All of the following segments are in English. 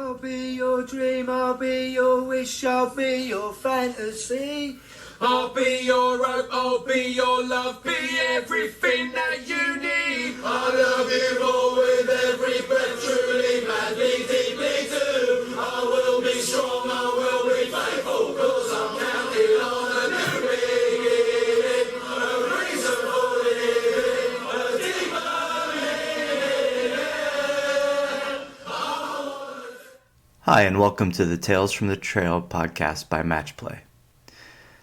I'll be your dream, I'll be your wish, I'll be your fantasy. I'll be your hope, I'll be your love, be everything that you need. I love you all with every breath, truly, madly, deeply too. I will be strong, I will be faithful, cause I'm counting on a new beginning. A reason for living, a deeper meaning. Hi, and welcome to the Tales from the Trail podcast by Matchplay.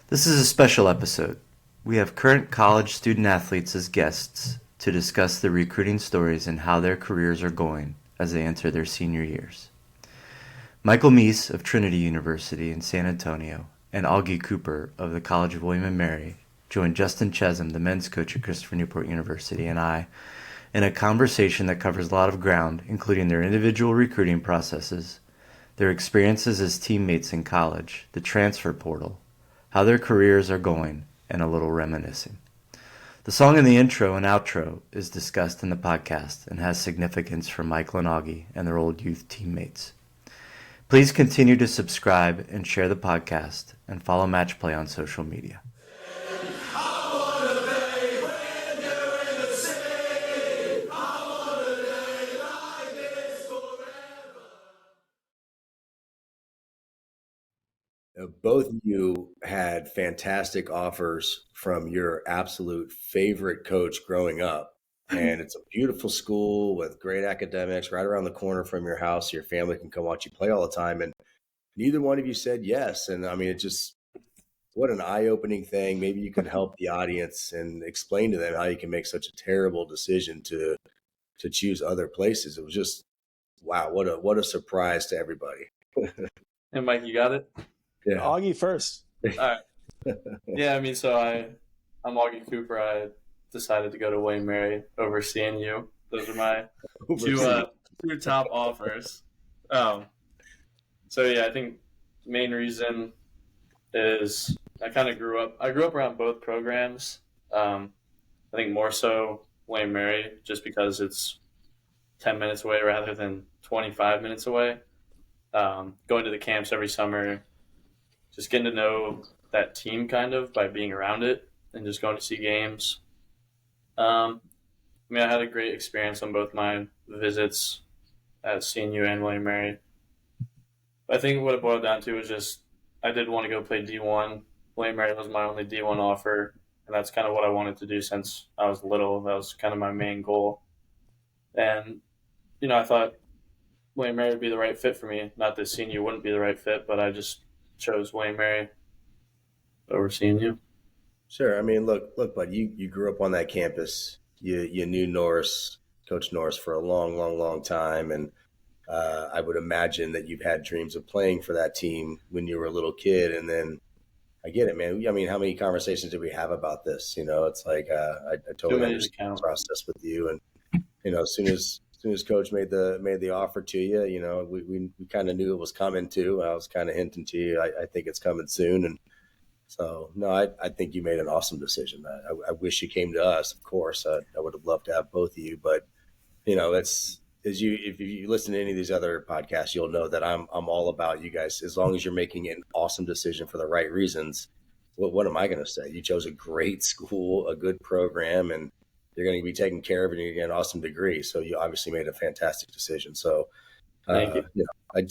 This is a special episode. We have current college student athletes as guests to discuss the recruiting stories and how their careers are going as they enter their senior years. Michael Meese of Trinity University in San Antonio and Augie Cooper of the College of William & Mary joined Justin Chesum, the men's coach at Christopher Newport University, and I in a conversation that covers a lot of ground, including their individual recruiting processes, their experiences as teammates in college, the transfer portal, how their careers are going, and a little reminiscing. The song in the intro and outro is discussed in the podcast and has significance for Michael and Augie and their old youth teammates. Please continue to subscribe and share the podcast and follow Matchplay on social media. Both of you had fantastic offers from your absolute favorite coach growing up. And it's a beautiful school with great academics right around the corner from your house. Your family can come watch you play all the time. And neither one of you said yes. And I mean, it just, what an eye-opening thing. Maybe you can help the audience and explain to them how you can make such a terrible decision to choose other places. It was just, wow, what a surprise to everybody. And Mike, you got it? Yeah. Augie first. All right. Yeah, I mean, so I'm Augie Cooper. I decided to go to William & Mary over CNU. Those are my two top offers. So yeah, I think main reason is I grew up around both programs. I think more so William & Mary just because it's 10 minutes away rather than 25 minutes away. Going to the camps every summer, just getting to know that team kind of by being around it and just going to see games. I had a great experience on both my visits at CNU and William & Mary. I think what it boiled down to was just I did want to go play D1. William & Mary was my only D1 offer, and that's kind of what I wanted to do since I was little. That was kind of my main goal. And, I thought William & Mary would be the right fit for me. Not that CNU wouldn't be the right fit, but I just chose William & Mary over CNU. Sure. I mean, look, bud, you grew up on that campus. You knew Coach Norris for a long, long, long time. And I would imagine that you've had dreams of playing for that team when you were a little kid. And then I get it, man. I mean, how many conversations did we have about this? It's like I totally understand the process with you. And, as soon as Coach made the offer to you, we kind of knew it was coming too. I was kind of hinting to you, I think it's coming soon. And so, no, I think you made an awesome decision. I wish you came to us, of course. I would have loved to have both of you. But, if you listen to any of these other podcasts, you'll know that I'm all about you guys. As long as you're making an awesome decision for the right reasons, what am I going to say? You chose a great school, a good program, and you're going to be taken care of and you're going to get an awesome degree. So you obviously made a fantastic decision. So, Thank you. I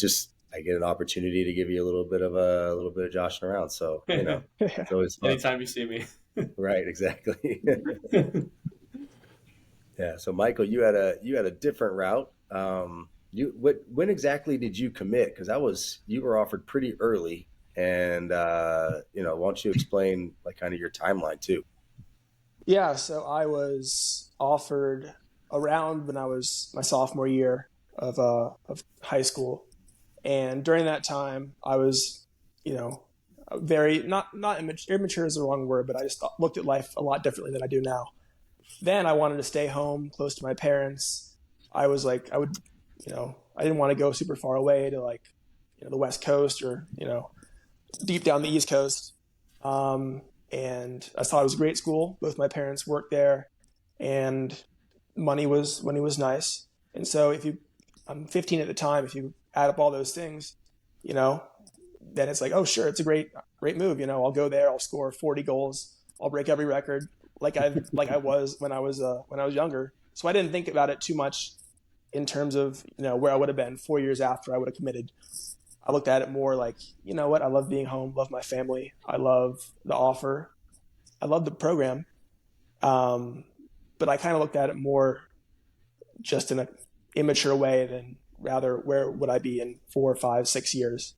get an opportunity to give you a little bit of joshing around. So, it's always fun. Anytime you see me. Right. Exactly. Yeah. So Michael, you had a different route. When exactly did you commit? Cause you were offered pretty early and, why don't you explain like kind of your timeline too? Yeah, so I was offered around when I was my sophomore year of high school, and during that time, I was, very not immature is the wrong word, but I just looked at life a lot differently than I do now. Then I wanted to stay home, close to my parents. I was like, I didn't want to go super far away to the West Coast or deep down the East Coast. And I thought it was a great school. Both my parents worked there, and money was nice. And so I'm 15 at the time. If you add up all those things, then it's like, oh, sure, it's a great move. I'll go there, I'll score 40 goals, I'll break every record like I was when I was younger. So I didn't think about it too much in terms of, where I would have been 4 years after I would have committed. I looked at it more like, you know what? I love being home, love my family. I love the offer. I love the program. But I kind of looked at it more just in an immature way than rather where would I be in 4, 5, 6 years.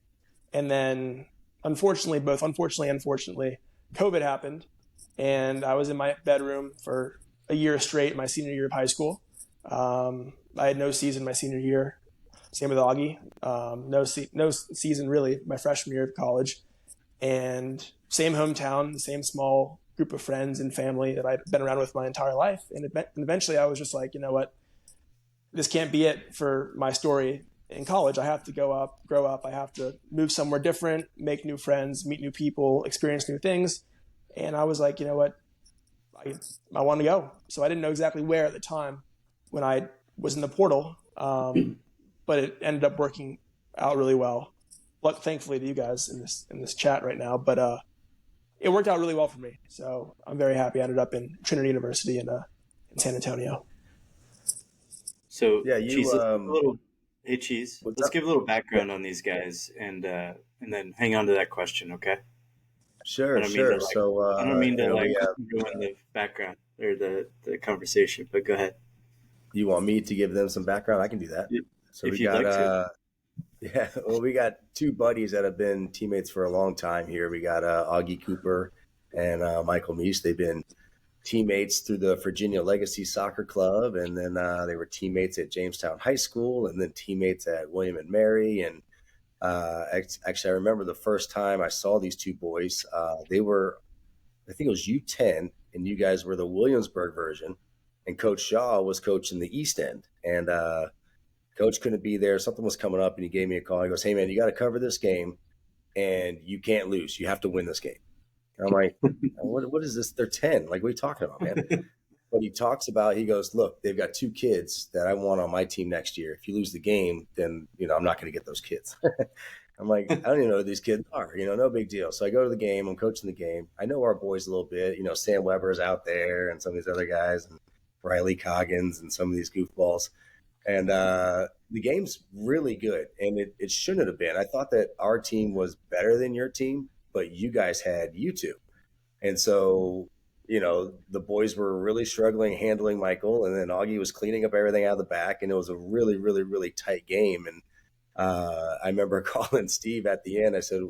And then unfortunately, COVID happened, and I was in my bedroom for a year straight, my senior year of high school. I had no season my senior year. Same with Augie. No season really my freshman year of college. And same hometown, the same small group of friends and family that I'd been around with my entire life. And eventually I was just like, you know what? This can't be it for my story in college. I have to grow up. I have to move somewhere different, make new friends, meet new people, experience new things. And I was like, you know what? I want to go. So I didn't know exactly where at the time when I was in the portal. But it ended up working out really well. But thankfully to you guys in this chat right now. But it worked out really well for me. So I'm very happy I ended up in Trinity University in San Antonio. So Yeah, Cheese, hey Cheese, let's give a little background on these guys and then hang on to that question, okay? Sure. I don't mean to go in the background or the conversation, but go ahead. You want me to give them some background? I can do that. So if we you'd got, like to. Yeah, well, we got two buddies that have been teammates for a long time here. We got Augie Cooper and Michael Meese. They've been teammates through the Virginia Legacy Soccer Club, and then they were teammates at Jamestown High School, and then teammates at William and Mary. And actually, I remember the first time I saw these two boys. They were, I think it was U10, and you guys were the Williamsburg version, and Coach Shaw was coaching the East End, and Coach couldn't be there. Something was coming up, and he gave me a call. He goes, "Hey, man, you got to cover this game, and you can't lose. You have to win this game." And I'm like, what is this? They're 10. Like, what are you talking about, man? But he talks about, he goes, "Look, they've got two kids that I want on my team next year. If you lose the game, then, I'm not going to get those kids." I'm like, I don't even know who these kids are, no big deal. So I go to the game. I'm coaching the game. I know our boys a little bit. Sam Weber's out there and some of these other guys and Riley Coggins and some of these goofballs. And the game's really good, and it shouldn't have been. I thought that our team was better than your team, but you guys had U2. And so, the boys were really struggling handling Michael, and then Augie was cleaning up everything out of the back, and it was a really, really, really tight game. And I remember calling Steve at the end. I said,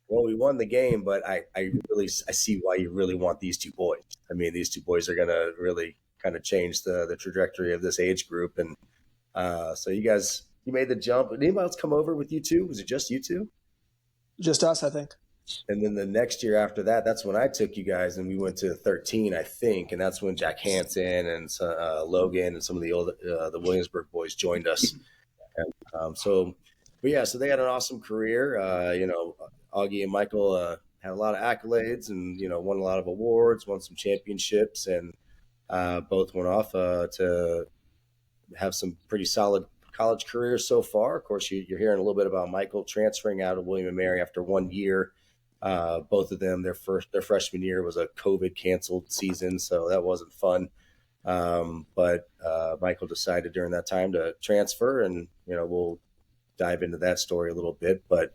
"Well, we won the game, but I see why you really want these two boys. I mean, these two boys are going to really kind of change the trajectory of this age group." And so you made the jump. Did anybody else come over with you two? Was it just you two? Just us, I think. And then the next year after that, that's when I took you guys, and we went to 13, I think. And that's when Jack Hansen and Logan and some of the old the Williamsburg boys joined us. And, so they had an awesome career. Augie and Michael had a lot of accolades and, won a lot of awards, won some championships, and both went off to have some pretty solid college careers so far. Of course, you're hearing a little bit about Michael transferring out of William and Mary after 1 year. Both of them, their freshman year was a COVID canceled season, so that wasn't fun. But Michael decided during that time to transfer, and we'll dive into that story a little bit. But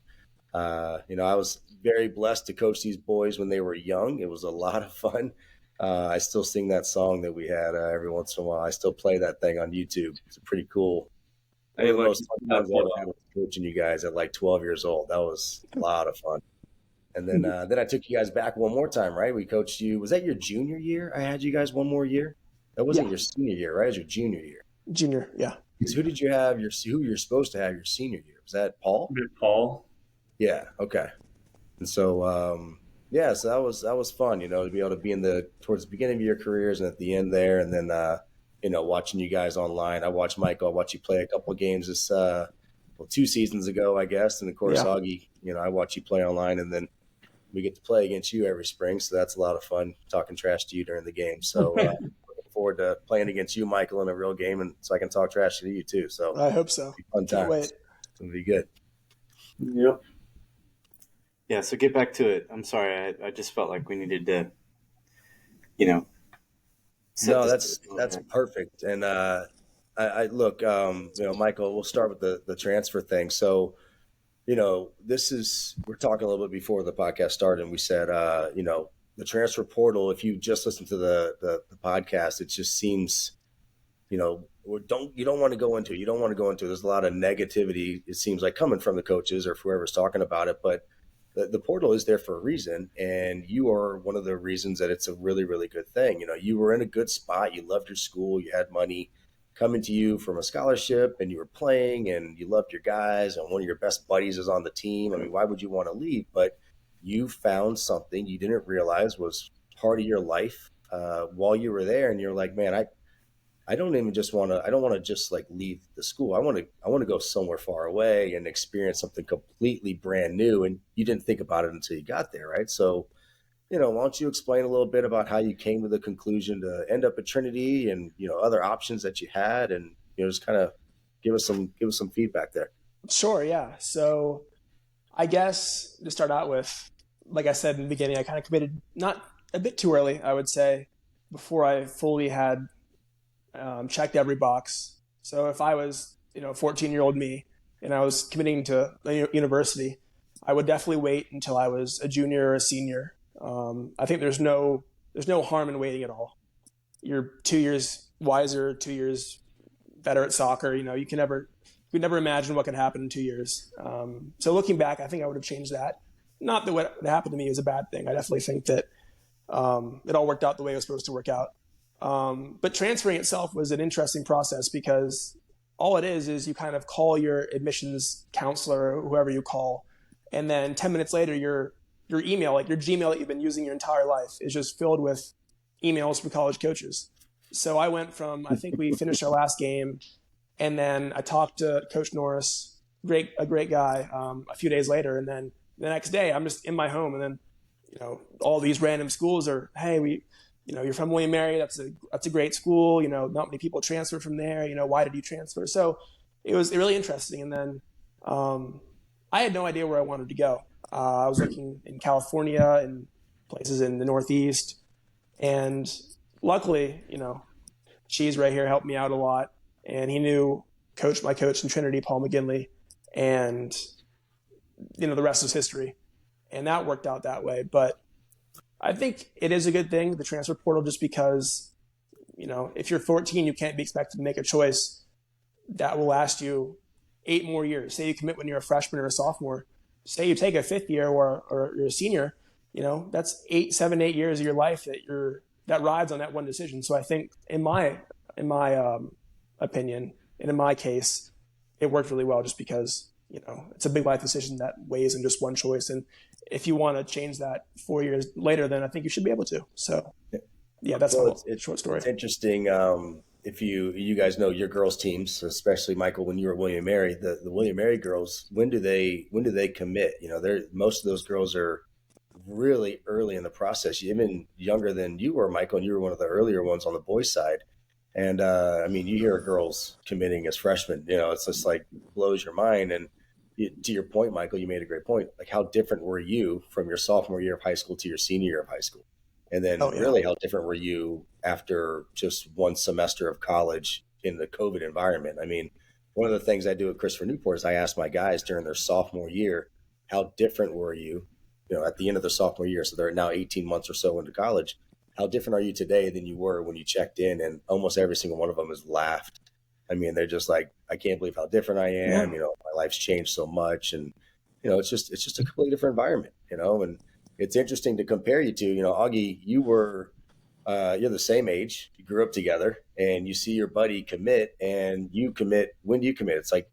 I was very blessed to coach these boys when they were young. It was a lot of fun. I still sing that song that we had every once in a while. I still play that thing on YouTube. It's pretty cool. One of the most fun times I had was coaching you guys at like 12 years old. That was a lot of fun. And then I took you guys back one more time, right? We coached you. Was that your junior year? I had you guys one more year. That wasn't your senior year, right? It was your junior year. Junior, yeah. Who did you have? Who you're supposed to have your senior year? Was that Paul? Paul. Yeah. Okay. And so, so that was fun, to be able to be towards the beginning of your careers and at the end there, and then watching you guys online. I watched Michael. I watched you play a couple of games this 2 seasons ago, I guess, and of course Augie. I watch you play online, and then we get to play against you every spring, so that's a lot of fun talking trash to you during the game. So looking forward to playing against you, Michael, in a real game, and so I can talk trash to you too. So I hope so. Fun times. Can't wait. It'll be good. Yep. Yeah, so get back to it. I'm sorry, I just felt like we needed to, you know. No, that's perfect. And I look, Michael, we'll start with the transfer thing. So, we're talking a little bit before the podcast started, and we said, the transfer portal. If you just listen to the podcast, it just seems, you don't want to go into it. You don't want to go into it. There's a lot of negativity. It seems like coming from the coaches or whoever's talking about it, but the portal is there for a reason, and you are one of the reasons that it's a really, really good thing. You were in a good spot. You loved your school. You had money coming to you from a scholarship, and you were playing, and you loved your guys, and one of your best buddies is on the team. I mean, why would you want to leave? But you found something you didn't realize was part of your life while you were there, and you're like, man, I don't want to just like leave the school. I want to go somewhere far away and experience something completely brand new. And you didn't think about it until you got there, right? So, why don't you explain a little bit about how you came to the conclusion to end up at Trinity and, other options that you had, and, just kind of give us some feedback there. Sure. Yeah. So I guess to start out with, like I said in the beginning, I kind of committed not a bit too early, I would say, before I fully had checked every box. So if I was, 14-year-old me and I was committing to a university, I would definitely wait until I was a junior or a senior. I think there's no harm in waiting at all. You're 2 years wiser, 2 years better at soccer. You can never imagine what can happen in 2 years. So looking back, I think I would have changed that. Not that what happened to me is a bad thing. I definitely think that it all worked out the way it was supposed to work out. But transferring itself was an interesting process because all it is you kind of call your admissions counselor or whoever you call, and then 10 minutes later, your email, like your Gmail that you've been using your entire life, is just filled with emails from college coaches. So I went from, I think we finished our last game, and then I talked to Coach Norris, a great guy, a few days later, and then the next day I'm just in my home, and then all these random schools are, hey, you're from William Mary. That's a great school. Not many people transfer from there. Why did you transfer? So it was really interesting. And then I had no idea where I wanted to go. I was looking in California and places in the Northeast. And luckily, Cheese right here helped me out a lot. And he knew my coach in Trinity, Paul McGinley. And, the rest is history. And that worked out that way. But I think it is a good thing, the transfer portal, just because, if you're 14, you can't be expected to make a choice that will last you 8 more years. Say you commit when you're a freshman or a sophomore. Say you take a 5th year or you're a senior, that's 7, 8 years of your life that rides on that one decision. So I think in my opinion, and in my case, it worked really well just because, it's a big life decision that weighs in just one choice. And if you want to change that 4 years later, then I think you should be able to. So, yeah, that's a short story. It's interesting. If you guys know your girls' teams, especially Michael, when you were at William Mary, the William Mary girls, when do they commit? Most of those girls are really early in the process, even younger than you were, Michael, and you were one of the earlier ones on the boys' side. And you hear girls committing as freshmen. It's just like blows your mind. And to your point, Michael, you made a great point. Like, how different were you from your sophomore year of high school to your senior year of high school? And then really how different were you after just one semester of college in the COVID environment? One of the things I do at Christopher Newport is I ask my guys during their sophomore year, how different were you, at the end of their sophomore year? So they're now 18 months or so into college. How different are you today than you were when you checked in? And almost every single one of them has laughed. They're just like, I can't believe how different I am. My life's changed so much. And, it's just a completely different environment, and it's interesting to compare you to, Augie, you're the same age, you grew up together, and you see your buddy commit, and you commit. When do you commit? It's like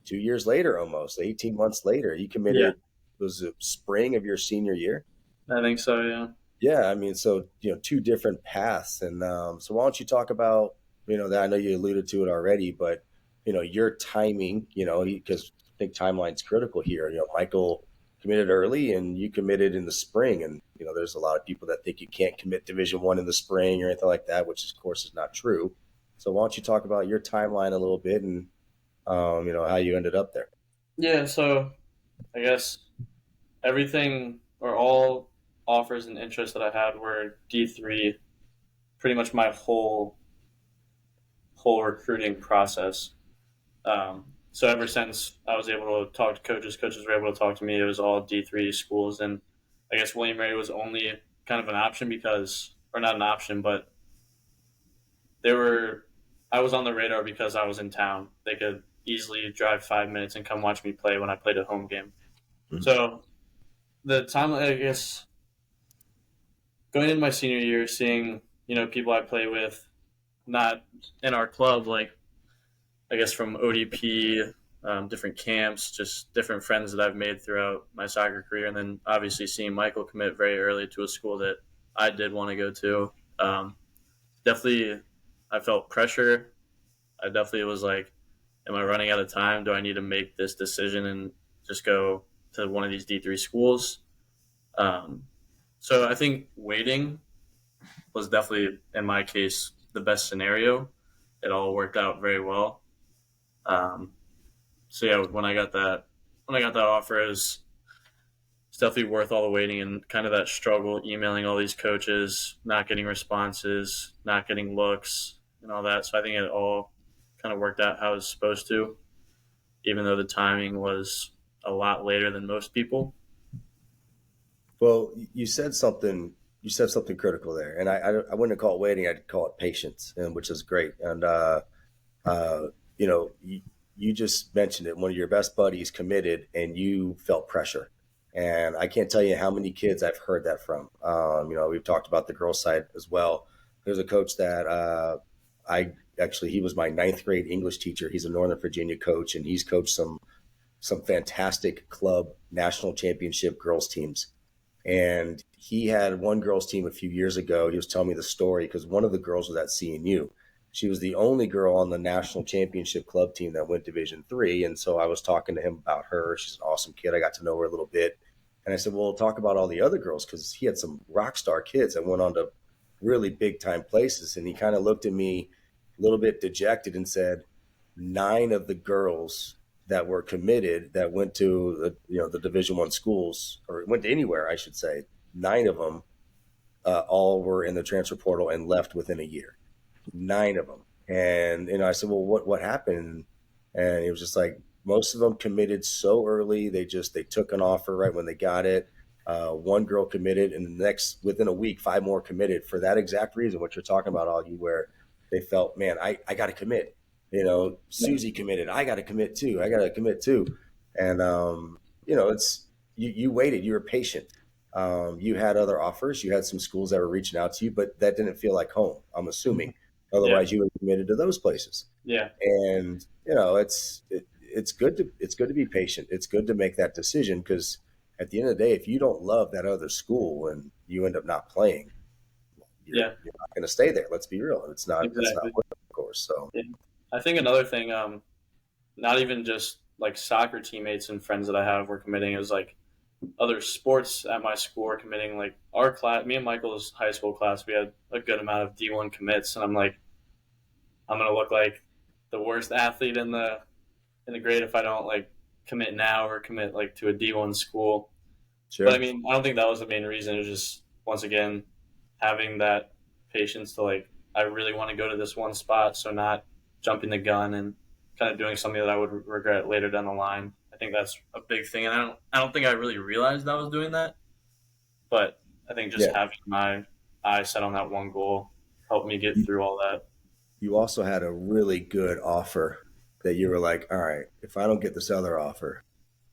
2 years later, almost 18 months later, you committed. Yeah. Was it spring of your senior year? I think so. Yeah. Yeah. So, 2 different paths. And so why don't you talk about, that I know you alluded to it already, but, your timing, because I think timeline's critical here. Michael committed early and you committed in the spring. And, there's a lot of people that think you can't commit Division I in the spring or anything like that, which of course is not true. So why don't you talk about your timeline a little bit and, how you ended up there? Yeah, so I guess everything or all offers and interests that I had were D3 pretty much my whole recruiting process. So ever since I was able to talk to coaches, coaches were able to talk to me. It was all D3 schools, and I guess William Mary was only kind of an option because, or not an option, but they were. I was on the radar because I was in town. They could easily drive 5 minutes and come watch me play when I played a home game. Mhm. So the time, I guess, going into my senior year, seeing people I play with, not in our club, like I guess from ODP, different camps, just different friends that I've made throughout my soccer career, and then obviously seeing Michael commit very early to a school that I did want to go to. Definitely, I felt pressure. I definitely was like, "Am I running out of time? Do I need to make this decision and just go to one of these D3 schools?" Um, so I think waiting was definitely, in my case, the best scenario. It all worked out very well. Um, so yeah, when I got that offer, it's definitely worth all the waiting and kind of that struggle, emailing all these coaches, not getting responses, not getting looks, and all that. So I think it all kind of worked out how it was supposed to, even though the timing was a lot later than most people. Well, you said something. You said something critical there, and I wouldn't call it waiting. I'd call it patience, and which is great. And uh, you just mentioned it. One of your best buddies committed, and you felt pressure. And I can't tell you how many kids I've heard that from. We've talked about the girls' side as well. There's a coach that I actually he was my ninth grade English teacher. He's a Northern Virginia coach, and he's coached some fantastic club national championship girls teams. And he had one girls team a few years ago. He was telling me the story because one of the girls was at CNU. She was the only girl on the national championship club team that went Division 3. And so I was talking to him about her. She's an awesome kid. I got to know her a little bit. And I said, well, talk about all the other girls because he had some rock star kids that went on to really big time places. And he kind of looked at me a little bit dejected and said, 9 of the girls that were committed that went to the Division 1 schools or went to anywhere, I should say, 9 of them all were in the transfer portal and left within a year. 9 of them. And I said, well, what happened? And it was just like most of them committed so early. They took an offer right when they got it. One girl committed, and the next within a week, 5 more committed for that exact reason, what you're talking about, Augie, where they felt, man, I got to commit. Susie committed. I got to commit too. I got to commit too. And it's you waited. You were patient. You had other offers. You had some schools that were reaching out to you, but that didn't feel like home. I'm assuming. Yeah, Otherwise, you would have committed to those places. yeah, And it's good to be patient. It's good to make that decision because at the end of the day, if you don't love that other school and you end up not playing, yeah, you're not going to stay there. Let's be real. It's not exactly. worth it, of course. So Yeah. I think another thing, not even just like soccer teammates and friends that I have were committing. It was like other sports at my school were committing. Like our class, me and Michael's high school class, we had a good amount of D1 commits, and I'm like, I'm gonna look like the worst athlete in the grade if I don't like commit now or commit like to a D1 school. But I sure. mean, I don't think that was the main reason. It was just once again having that patience to like I really want to go to this one spot, so not jumping the gun and kind of doing something that I would regret later down the line. I think that's a big thing, and I don't think I really realized I was doing that, but I think just Yeah. having my eyes set on that one goal helped me get through all that. You also had a really good offer that you were like, all right, if I don't get this other offer,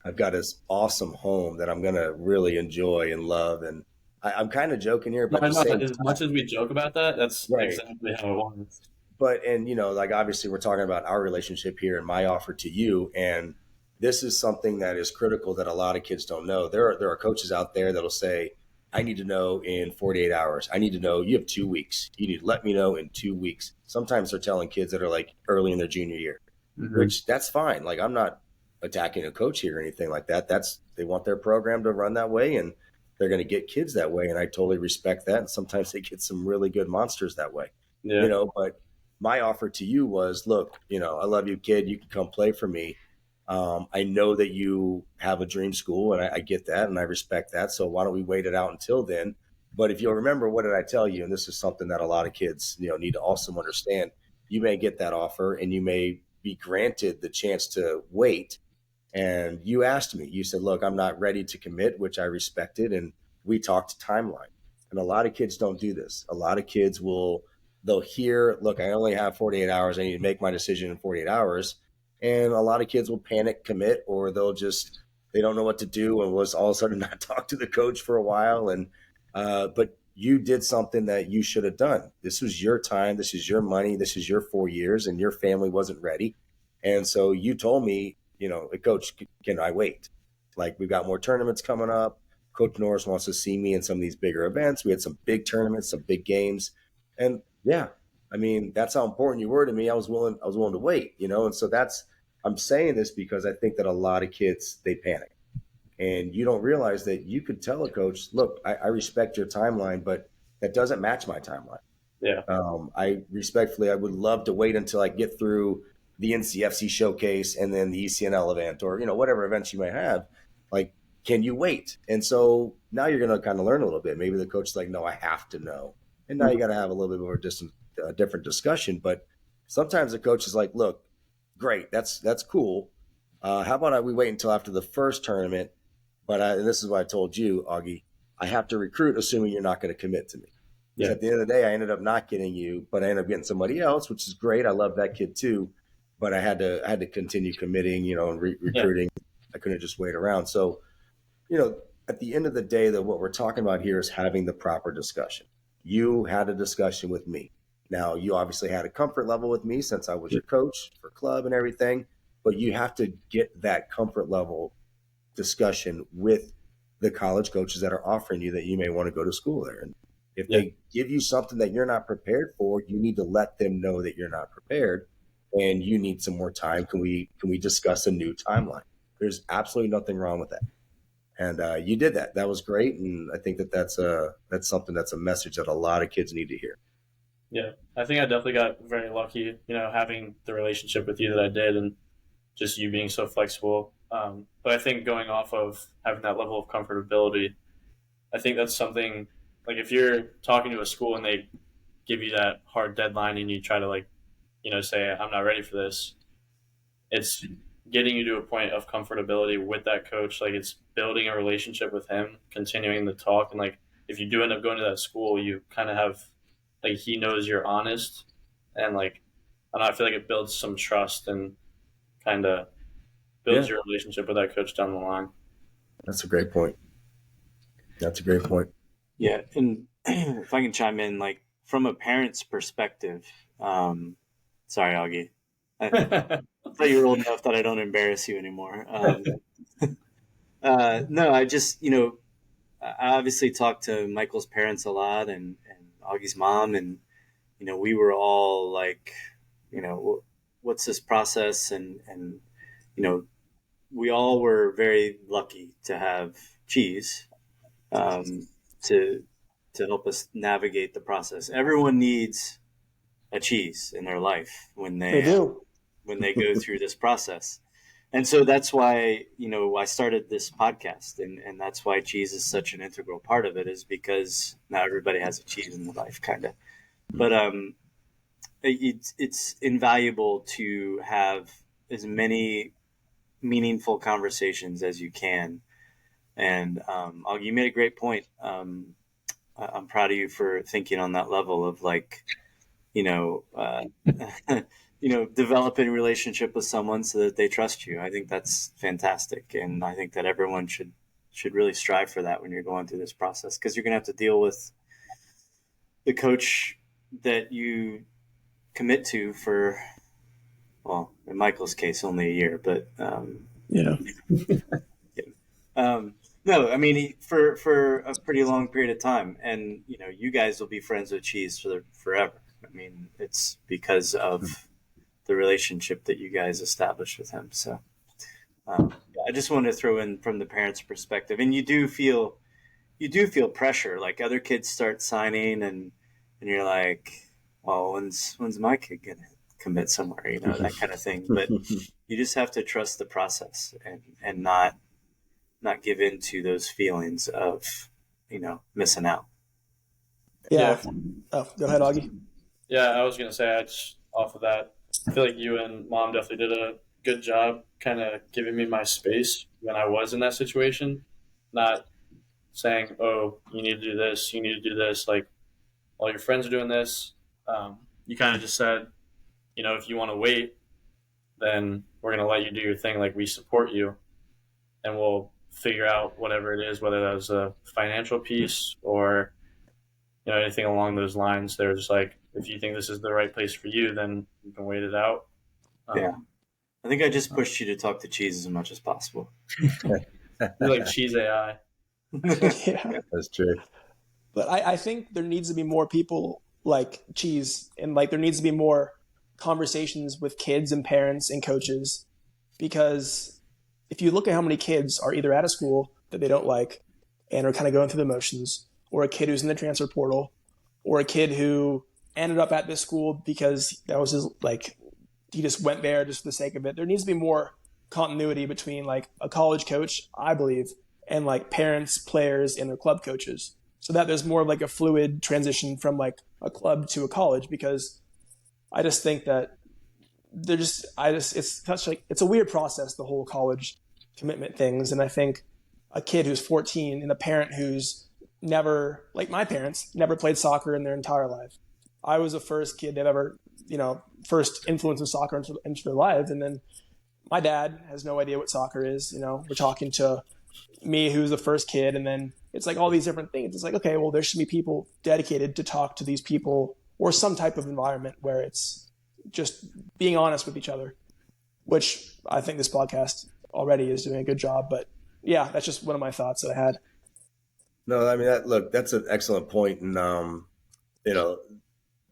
I've got this awesome home that I'm going to really enjoy and love. And I'm kind of joking here, No, but at the no, same as much as we joke about that, that's right. exactly how it was. But, and, like obviously we're talking about our relationship here and my offer to you. And this is something that is critical that a lot of kids don't know. There are coaches out there that'll say, I need to know in 48 hours. I need to know you have 2 weeks. You need to let me know in 2 weeks. Sometimes they're telling kids that are like early in their junior year, Mm-hmm. which that's fine. Like I'm not attacking a coach here or anything like that. They want their program to run that way and they're going to get kids that way. And I totally respect that. And sometimes they get some really good monsters that way, Yeah, but my offer to you was, look, I love you, kid. You can come play for me. I know that you have a dream school, and I get that, and I respect that. So why don't we wait it out until then? But if you'll remember, what did I tell you? And this is something that a lot of kids, need to also understand. You may get that offer, and you may be granted the chance to wait. And you asked me, you said, look, I'm not ready to commit, which I respected. And we talked timeline. And a lot of kids don't do this. A lot of kids they'll hear, look, I only have 48 hours. I need to make my decision in 48 hours. And a lot of kids will panic commit, or they don't know what to do and was all of a sudden not talk to the coach for a while. And, but you did something that you should have done. This was your time. This is your money. This is your 4 years, and your family wasn't ready. And so you told me, Coach, can I wait? Like, we've got more tournaments coming up. Coach Norris wants to see me in some of these bigger events. We had some big tournaments, some big games. And yeah, I mean, that's how important you were to me. I was willing to wait, And so I'm saying this because I think that a lot of kids, they panic. And you don't realize that you could tell a coach, look, I respect your timeline, but that doesn't match my timeline. Yeah. I would love to wait until I get through the NCFC showcase and then the ECNL event, or, whatever events you may have. Like, can you wait? And so now you're going to kind of learn a little bit. Maybe the coach is like, no, I have to know. And now you got to have a little bit more different discussion. But sometimes the coach is like, look, great, that's cool. How about we wait until after the first tournament? And this is what I told you, Augie, I have to recruit assuming you're not going to commit to me. Yeah. At the end of the day, I ended up not getting you, but I ended up getting somebody else, which is great. I love that kid too. But I had to continue committing, and recruiting. Yeah. I couldn't just wait around. So, at the end of the day, what we're talking about here is having the proper discussion. You had a discussion with me. Now, you obviously had a comfort level with me since I was your coach for club and everything, but you have to get that comfort level discussion with the college coaches that are offering you that you may want to go to school there. And if they give you something that you're not prepared for, you need to let them know that you're not prepared and you need some more time. Can we discuss a new timeline? There's absolutely nothing wrong with that. And you did that. That was great. And I think that's something that's a message that a lot of kids need to hear. Yeah, I think I definitely got very lucky, having the relationship with you that I did, and just you being so flexible. But I think going off of having that level of comfortability, I think that's something, like, if you're talking to a school and they give you that hard deadline and you try to, say, I'm not ready for this, it's getting you to a point of comfortability with that coach. Like, it's building a relationship with him, continuing the talk. And, like, if you do end up going to that school, you kind of have, like, he knows you're honest. And, like, I feel like it builds some trust and kind of builds your relationship with that coach down the line. That's a great point. Yeah. And if I can chime in, like, from a parent's perspective, sorry, Augie. I thought you were old enough that I don't embarrass you anymore. No, I just, I obviously talked to Michael's parents a lot and Augie's mom, and, we were all like, what's this process? And, we all were very lucky to have Cheese, to help us navigate the process. Everyone needs a Cheese in their life when they go through this process. And so that's why, I started this podcast, and that's why Cheese is such an integral part of it, is because not everybody has a Cheese in their life, kind of. But it's invaluable to have as many meaningful conversations as you can. And Augie, you made a great point. I'm proud of you for thinking on that level of, like, developing a relationship with someone so that they trust you. I think that's fantastic. And I think that everyone should really strive for that when you're going through this process, because you're going to have to deal with the coach that you commit to for, well, in Michael's case, only a year, but no, I mean, for a pretty long period of time. And, you guys will be friends with Cheese forever. I mean, it's because of the relationship that you guys established with him. So I just wanted to throw in from the parents' perspective. And you do feel pressure. Like, other kids start signing and you're like, well, when's my kid commit somewhere, that kind of thing. But you just have to trust the process and not give in to those feelings of, missing out. Yeah. Oh, go ahead, Augie. Yeah, I was gonna say, off of that, I feel like you and Mom definitely did a good job, kind of giving me my space when I was in that situation, not saying, "Oh, you need to do this, you need to do this." Like, all your friends are doing this. You kind of just said, if you want to wait, then we're gonna let you do your thing. Like, we support you, and we'll figure out whatever it is, whether that was a financial piece or anything along those lines. They're just like, if you think this is the right place for you, then you can wait it out. Yeah. I think I just pushed you to talk to Cheese as much as possible. You're like Cheese AI. Yeah. That's true. But I think there needs to be more people like Cheese, and like there needs to be more conversations with kids and parents and coaches, because if you look at how many kids are either at a school that they don't like and are kind of going through the motions, or a kid who's in the transfer portal, or a kid who ended up at this school because that was his, like, he just went there just for the sake of it. There needs to be more continuity between like a college coach, I believe, and like parents, players, and their club coaches, so that there's more of like a fluid transition from like a club to a college. Because I just think that it's such like, it's a weird process, the whole college commitment things. And I think a kid who's 14 and a parent who's never, like my parents, never played soccer in their entire life. I was the first kid that ever, first influence of soccer into their lives. And then my dad has no idea what soccer is. We're talking to me, who's the first kid. And then it's like all these different things. It's like, okay, well, there should be people dedicated to talk to these people, or some type of environment where it's just being honest with each other, which I think this podcast already is doing a good job. But yeah, that's just one of my thoughts that I had. No, I mean, that's an excellent point. And,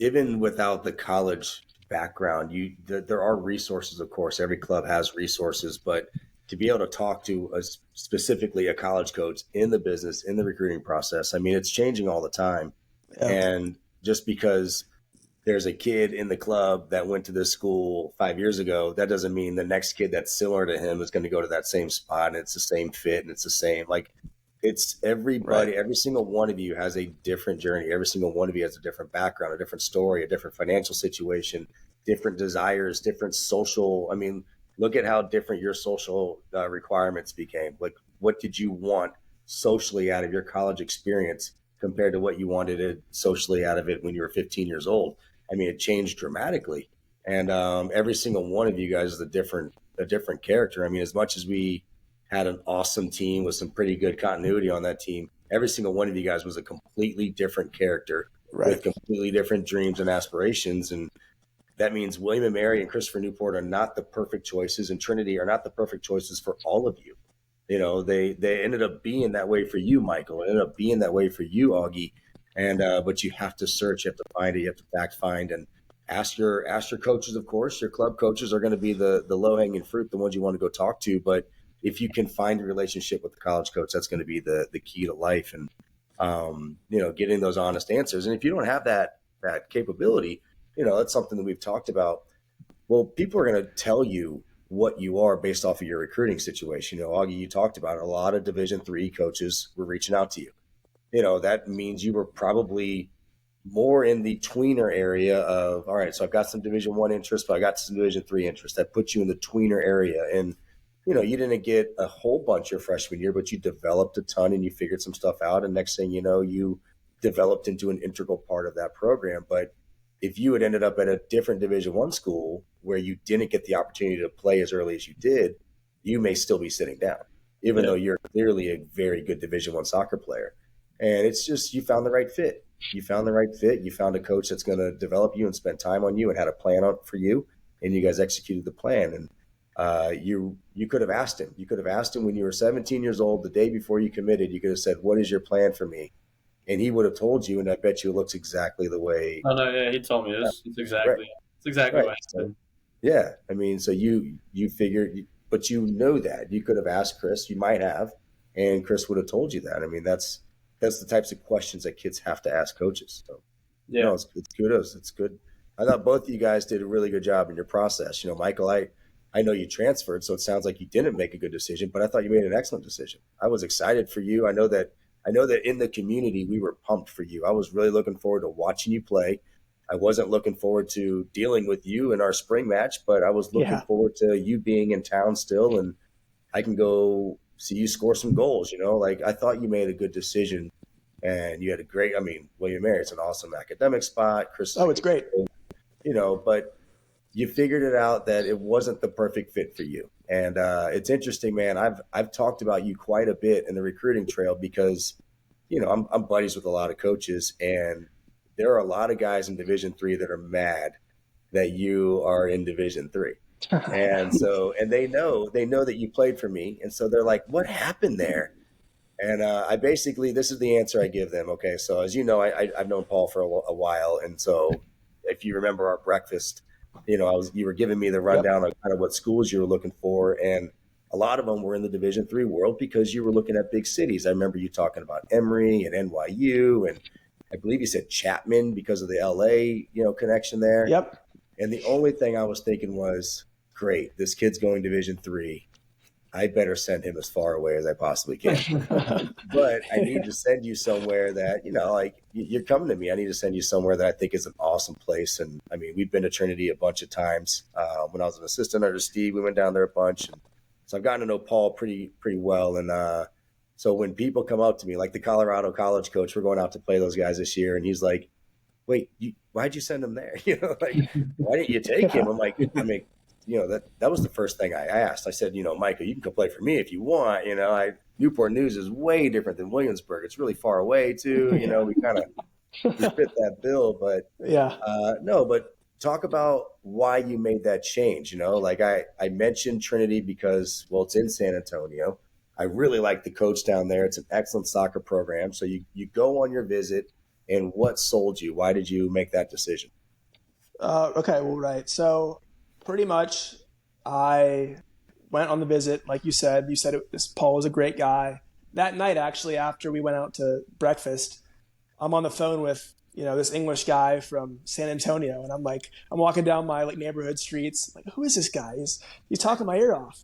even without the college background, there are resources, of course. Every club has resources, but to be able to talk to specifically a college coach in the business, in the recruiting process, I mean, it's changing all the time. Yeah. And just because there's a kid in the club that went to this school 5 years ago, that doesn't mean the next kid that's similar to him is going to go to that same spot, and it's the same fit, and it's the same, like, it's everybody, right. Every single one of you has a different journey. Every single one of you has a different background, a different story, a different financial situation, different desires, different social. I mean, look at how different your social requirements became. Like, what did you want socially out of your college experience compared to what you wanted it socially out of it when you were 15 years old? I mean, it changed dramatically. And every single one of you guys is a different character. I mean, as much as we had an awesome team with some pretty good continuity on that team, every single one of you guys was a completely different character, right, with completely different dreams and aspirations. And that means William and Mary and Christopher Newport are not the perfect choices, and Trinity are not the perfect choices for all of you. They ended up being that way for you, Michael. It ended up being that way for you, Augie. And but you have to search, you have to find it, you have to fact find, and ask your coaches. Of course, your club coaches are going to be the low hanging fruit, the ones you want to go talk to. But if you can find a relationship with the college coach, that's going to be the key to life, and getting those honest answers. And if you don't have that capability, that's something that we've talked about. Well, people are going to tell you what you are based off of your recruiting situation. Augie, you talked about it. A lot of Division III coaches were reaching out to you. That means you were probably more in the tweener area of, all right, so I've got some Division I interest, but I got some Division III interest. That puts you in the tweener area. And you didn't get a whole bunch your freshman year, but you developed a ton and you figured some stuff out. And next thing you know, you developed into an integral part of that program. But if you had ended up at a different Division I school where you didn't get the opportunity to play as early as you did, you may still be sitting down, even though you're clearly a very good Division I soccer player. And it's just, you found the right fit. You found the right fit. You found a coach that's going to develop you and spend time on you and had a plan out for you. And you guys executed the plan. And you could have asked him. You could have asked him when you were 17 years old, the day before you committed. You could have said, "What is your plan for me?" And he would have told you. And I bet you it looks exactly the way. Oh no, yeah, he told me it's exactly right. It's exactly right. what I said. So, yeah, I mean, so you figured, but that you could have asked Chris. You might have, and Chris would have told you that. I mean, that's the types of questions that kids have to ask coaches. So, it's kudos. It's good. I thought both of you guys did a really good job in your process. Michael, I know you transferred, so it sounds like you didn't make a good decision, but I thought you made an excellent decision. I was excited for you. I know that in the community we were pumped for you. I was really looking forward to watching you play. I wasn't looking forward to dealing with you in our spring match, but I was looking forward to you being in town still, and I can go see you score some goals. Like, I thought you made a good decision, and you had a great. I mean, William Mary, it's an awesome academic spot. Chris, it's great. But you figured it out that it wasn't the perfect fit for you. And it's interesting, man. I've talked about you quite a bit in the recruiting trail because, I'm buddies with a lot of coaches, and there are a lot of guys in Division III that are mad that you are in Division III. And they know that you played for me. And so they're like, what happened there? And I basically, this is the answer I give them. Okay. So as you know, I've known Paul for a while. And so if you remember our breakfast, you were giving me the rundown of kind of what schools you were looking for. And a lot of them were in the Division III world because you were looking at big cities. I remember you talking about Emory and NYU, and I believe you said Chapman because of the LA, connection there. Yep. And the only thing I was thinking was, great, this kid's going Division III. I better send him as far away as I possibly can. But I need to send you somewhere that, like, you're coming to me. I need to send you somewhere that I think is an awesome place. And I mean, we've been to Trinity a bunch of times. When I was an assistant under Steve, we went down there a bunch. And so I've gotten to know Paul pretty well. And so when people come up to me, like the Colorado college coach, we're going out to play those guys this year. And he's like, wait, why'd you send him there? Like, why didn't you take him? I'm like, that was the first thing I asked. I said, Michael, you can come play for me if you want. Newport News is way different than Williamsburg. It's really far away too. We kind of fit that bill, but no, but talk about why you made that change. Like I mentioned Trinity because, well, it's in San Antonio. I really like the coach down there. It's an excellent soccer program. So you go on your visit, and what sold you? Why did you make that decision? Okay. Well, right. So pretty much I went on the visit. Like you said Paul was a great guy. That night, actually, after we went out to breakfast, I'm on the phone with, this English guy from San Antonio. And I'm walking down my neighborhood streets. I'm like, who is this guy? He's talking my ear off.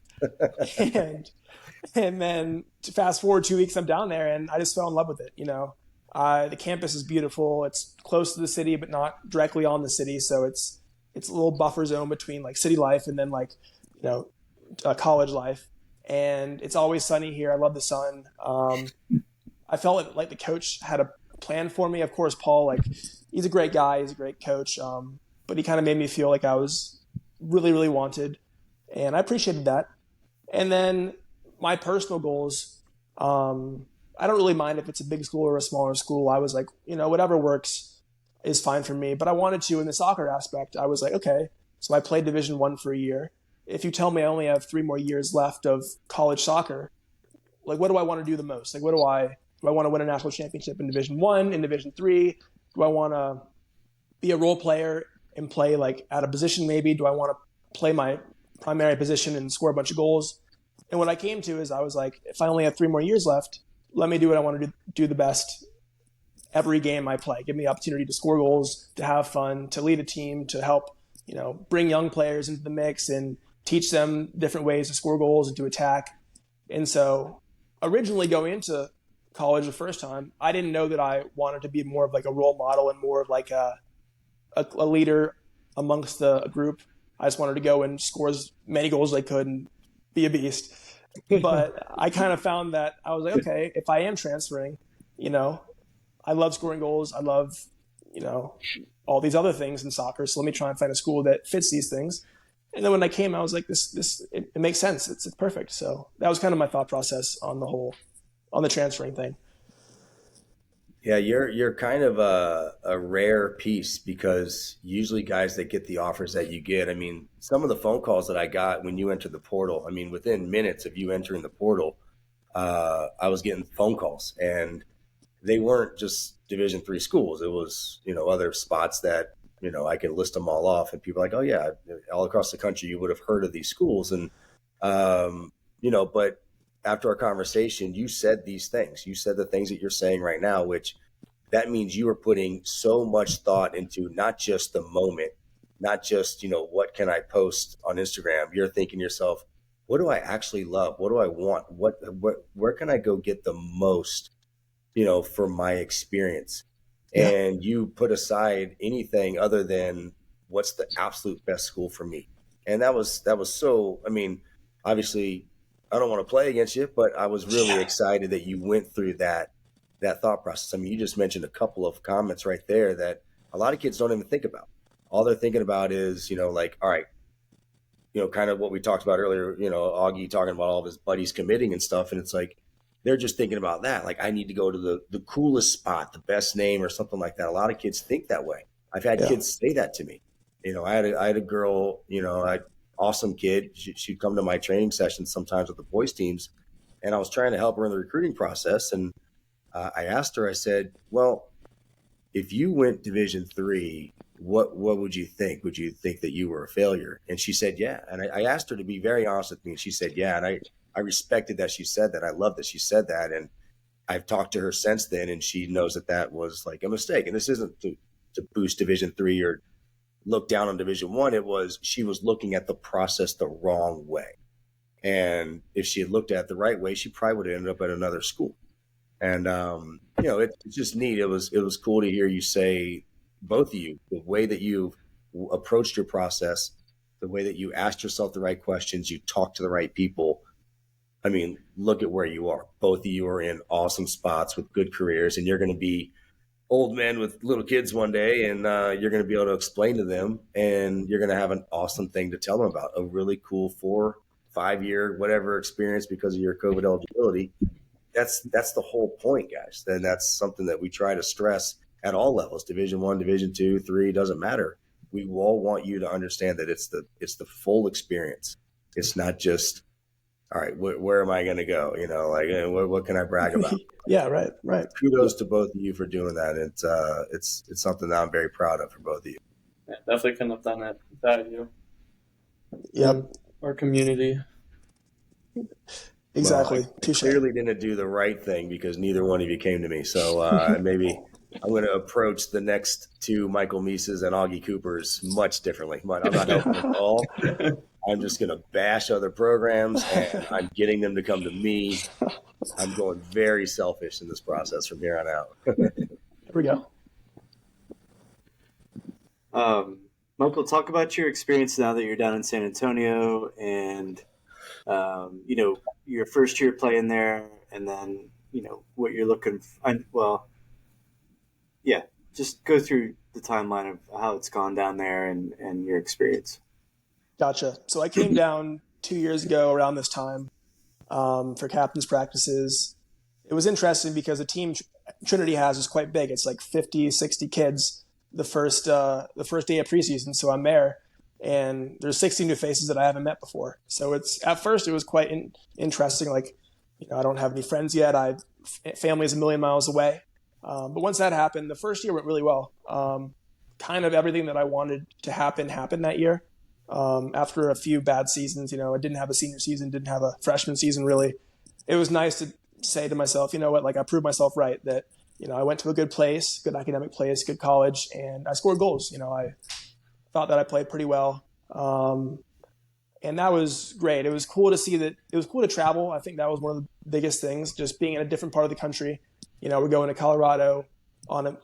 and then to fast forward 2 weeks, I'm down there and I just fell in love with it. The campus is beautiful. It's close to the city, but not directly on the city. So it's a little buffer zone between city life and then college life. And it's always sunny here. I love the sun. I felt like the coach had a plan for me. Of course, Paul, he's a great guy. He's a great coach. But he kind of made me feel like I was really, really wanted. And I appreciated that. And then my personal goals, I don't really mind if it's a big school or a smaller school. I was like, whatever works is fine for me. But I wanted to, in the soccer aspect, I was like, okay, so I played Division I for a year. If you tell me I only have 3 more years left of college soccer, what do I want to do the most? Do I want to win a national championship in Division I, in Division III? Do I want to be a role player and play at a position maybe? Do I want to play my primary position and score a bunch of goals? And what I came to is I was like, if I only have 3 more years left, let me do what I want to do the best every game I play. Give me the opportunity to score goals, to have fun, to lead a team, to help, bring young players into the mix and teach them different ways to score goals and to attack. And so originally going into college the first time, I didn't know that I wanted to be more of a role model and more of a leader amongst a group. I just wanted to go and score as many goals as I could and be a beast. But I kind of found that I was like, okay, if I am transferring, I love scoring goals. I love, all these other things in soccer. So let me try and find a school that fits these things. And then when I came, I was like, it makes sense. It's perfect. So that was kind of my thought process on the transferring thing. Yeah, you're kind of a rare piece because usually guys that get the offers that you get, I mean, some of the phone calls that I got when you entered the portal, I mean, within minutes of you entering the portal, I was getting phone calls, and they weren't just Division III schools. It was, other spots that, I could list them all off, and people are like, oh yeah, all across the country, you would have heard of these schools. And, but after our conversation, you said these things. You said the things that you're saying right now, which that means you were putting so much thought into not just the moment not just, what can I post on Instagram? You're thinking to yourself, what do I actually love? What do I want? Where can I go get the most, for my experience? Yeah. And you put aside anything other than what's the absolute best school for me. And that was so, obviously I don't want to play against you, but I was really excited that you went through that thought process. I mean, you just mentioned a couple of comments right there that a lot of kids don't even think about. All they're thinking about is, like, all right, kind of what we talked about earlier, Augie talking about all of his buddies committing and stuff. And it's like, they're just thinking about that. Like, I need to go to the coolest spot, the best name or something like that. A lot of kids think that way. I've had kids say that to me. I had a girl, awesome kid. She'd come to my training sessions sometimes with the boys teams, and I was trying to help her in the recruiting process. And I asked her, I said, well, if you went Division III, what would you think? Would you think that you were a failure? And she said, yeah. And I asked her to be very honest with me. And she said, yeah. And I respected that she said that. I love that she said that. And I've talked to her since then, and she knows that was like a mistake. And this isn't to boost Division III or look down on Division I. She was looking at the process the wrong way. And if she had looked at it the right way, she probably would have ended up at another school. And, it's just neat. It was cool to hear you say, both of you, the way that you approached your process, the way that you asked yourself the right questions, you talked to the right people. I mean, look at where you are. Both of you are in awesome spots with good careers, and you're going to be old men with little kids one day, and you're going to be able to explain to them, and you're going to have an awesome thing to tell them about, a really cool 4-5 year, whatever experience because of your COVID eligibility. That's the whole point, guys. And that's something that we try to stress at all levels, Division I, Division II, III, doesn't matter. We all want you to understand that it's the full experience. It's not just, all right, where am I going to go? What can I brag about? Yeah, right. Kudos to both of you for doing that. It's something that I'm very proud of for both of you. Yeah, definitely couldn't have done it without you. Yep. Our community. Exactly. Well, I clearly didn't do the right thing because neither one of you came to me. So maybe I'm going to approach the next two Michael Meeses and Augie Coopers much differently. I'm not helping at all. I'm just going to bash other programs, and I'm getting them to come to me. I'm going very selfish in this process from here on out. There we go. Michael, talk about your experience now that you're down in San Antonio and, your first year playing there, and then, what you're looking for. Just go through the timeline of how it's gone down there and your experience. Gotcha. So I came down 2 years ago around this time for captain's practices. It was interesting because the team Trinity has is quite big. It's like 50, 60 kids the first day of preseason. So I'm there, and there's 60 new faces that I haven't met before. So at first it was quite interesting. Like, I don't have any friends yet. Family's a million miles away. But once that happened, the first year went really well. Kind of everything that I wanted to happen happened that year. After a few bad seasons, I didn't have a senior season, didn't have a freshman season really. It was nice to say to myself, you know what, like I proved myself right that, I went to a good place, good academic place, good college, and I scored goals. I thought that I played pretty well. And that was great. It was cool to see that. It was cool to travel. I think that was one of the biggest things, just being in a different part of the country. We're going to Colorado on a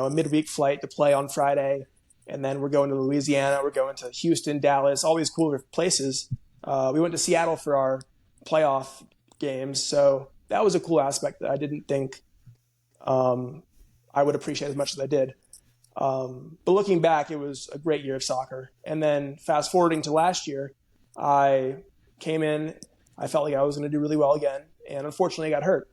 midweek flight to play on Friday. And then we're going to Louisiana. We're going to Houston, Dallas, all these cool places. We went to Seattle for our playoff games. So that was a cool aspect that I didn't think I would appreciate as much as I did. But looking back, it was a great year of soccer. And then fast forwarding to last year, I came in. I felt like I was going to do really well again. And unfortunately, I got hurt.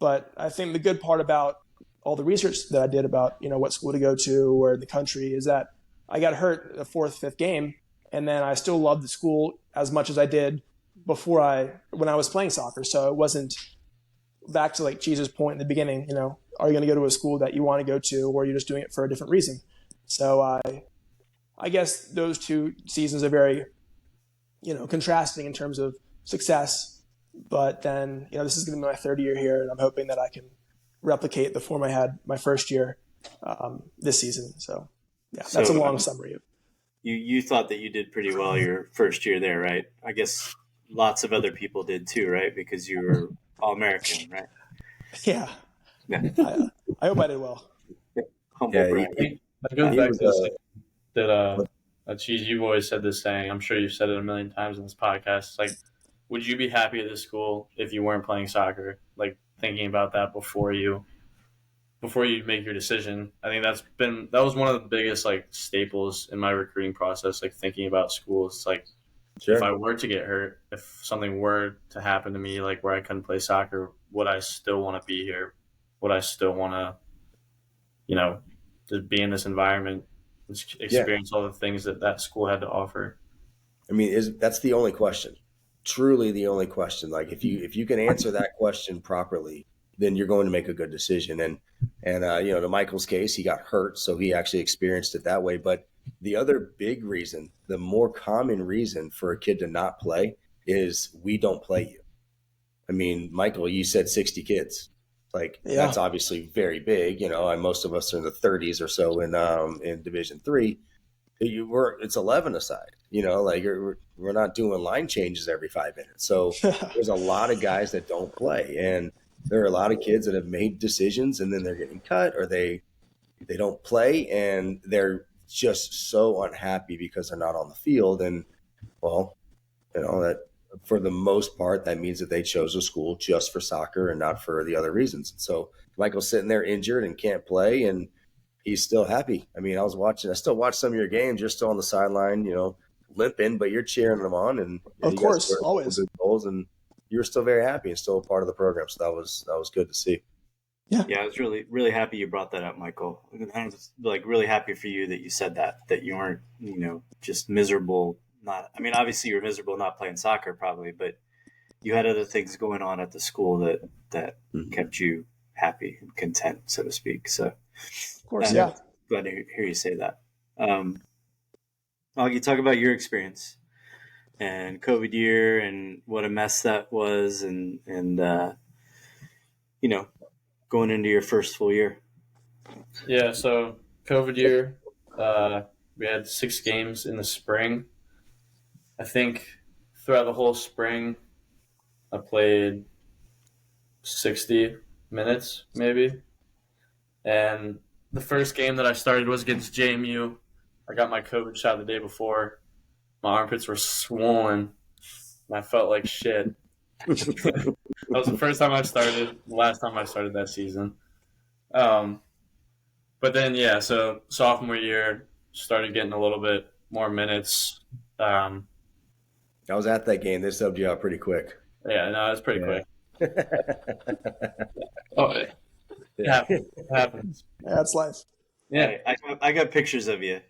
But I think the good part about all the research that I did about, what school to go to, where in the country, is that I got hurt the fourth, fifth game, and then I still loved the school as much as I did when I was playing soccer. So it wasn't back to like Jesus' point in the beginning, are you going to go to a school that you want to go to, or you're just doing it for a different reason? So I guess those two seasons are very, contrasting in terms of success. But then, this is going to be my third year here, and I'm hoping that I can replicate the form I had my first year this season. So, yeah, that's a long summary. you thought that you did pretty well your first year there, right? I guess lots of other people did too, right? Because you were All-American, right? Yeah, Yeah. I hope I did well. Humble Yeah, brag. I think that goes he back was to this that Cheese, you've always said this saying. I'm sure you've said it a million times in this podcast. It's like, would you be happy at this school if you weren't playing soccer? Like thinking about that before you make your decision. I think that was one of the biggest like staples in my recruiting process. Like thinking about schools. It's like if I sure. were to get hurt, if something were to happen to me, like where I couldn't play soccer, would I still want to be here? Would I still want to, you know, just be in this environment, Yeah, experience all the things that school had to offer? I mean, that's the only question. Truly, the only question. Like if you can answer that question properly, then you're going to make a good decision. And to Michael's case, he got hurt, so he actually experienced it that way. But the other big reason, the more common reason for a kid to not play is we don't play you. I mean, Michael, you said 60 kids. Like Yeah, that's obviously very big, and most of us are in the 30s or so in Division 3. It's 11 aside, like we're not doing line changes every 5 minutes. So there's a lot of guys that don't play, and there are a lot of kids that have made decisions and then they're getting cut, or they don't play and they're just so unhappy because they're not on the field. And well, that for the most part, that means that they chose a school just for soccer and not for the other reasons. So Michael's sitting there injured and can't play, and he's still happy. I mean, I still watch some of your games. You're still on the sideline, limping, but you're cheering them on, and of you guys course, scored a couple always. good goals, and you were still very happy and still a part of the program. So that was good to see. Yeah, Yeah, I was really, really happy you brought that up, Michael. I was like really happy for you that you said that you weren't, just miserable. Not, I mean, obviously you're miserable not playing soccer probably, but you had other things going on at the school that Mhm. kept you happy and content, so to speak. So of course. uh, Yeah. glad to hear you say that. Augie, talk about your experience and COVID year and what a mess that was, and you know, going into your first full year. Yeah, so COVID year, we had 6 games in the spring. I think throughout the whole spring, I played 60 minutes maybe. And the first game that I started was against JMU. I got my COVID shot the day before. My armpits were swollen, and I felt like shit. That was the first time I started, the last time I started that season. Um, but then, yeah, so sophomore year, started getting a little bit more minutes. Um, I was at that game. They subbed you out pretty quick. yeah, no, it was pretty Yeah. quick. Oh, it Yeah. happens. It happens. That's life. Yeah. I got pictures of you,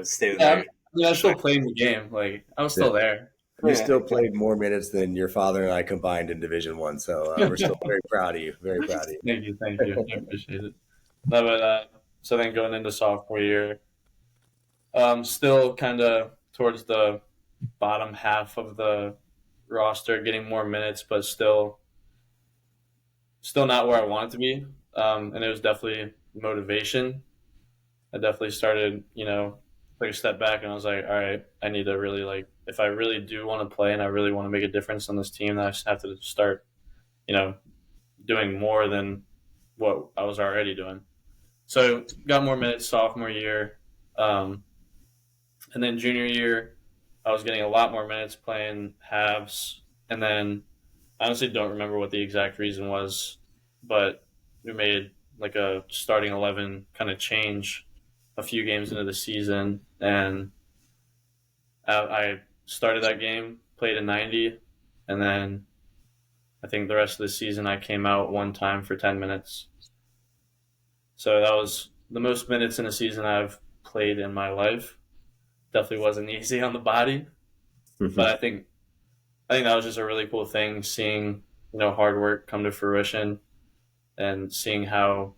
standing Yeah, there. I still played the game. Like, I was still there. You still played more minutes than your father and I combined in Division 1. So we're still very proud of you. Very proud of you. Thank you. I appreciate it. No, but so then going into sophomore year, still kind of towards the bottom half of the roster, getting more minutes, but still not where I wanted to be. And it was definitely motivation. I definitely started, take a step back, and I was like, all right, I need to really if I really do want to play and I really want to make a difference on this team, then I just have to start, doing more than what I was already doing. So got more minutes sophomore year, and then junior year, I was getting a lot more minutes playing halves, and then I honestly don't remember what the exact reason was, but we made like a starting 11 kind of change a few games into the season, and I started that game, played a 90, and then I think the rest of the season I came out one time for 10 minutes. So that was the most minutes in a season I've played in my life. Definitely wasn't easy on the body, but I think that was just a really cool thing, seeing hard work come to fruition and seeing how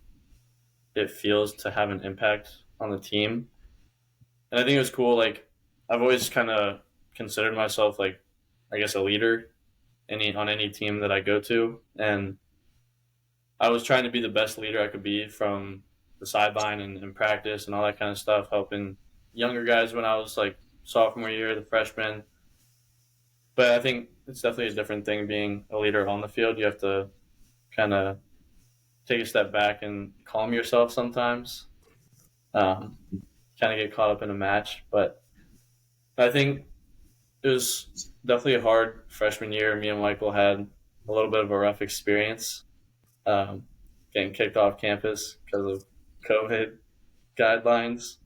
it feels to have an impact on the team. And I think it was cool. Like, I've always kind of considered myself like, I guess, a leader on any team that I go to, and I was trying to be the best leader I could be from the sideline and in practice and all that kind of stuff, helping younger guys when I was like sophomore year, the freshman. But I think it's definitely a different thing being a leader on the field. You have to kind of take a step back and calm yourself sometimes. Kind of get caught up in a match. But I think it was definitely a hard freshman year. Me and Michael had a little bit of a rough experience getting kicked off campus because of COVID guidelines.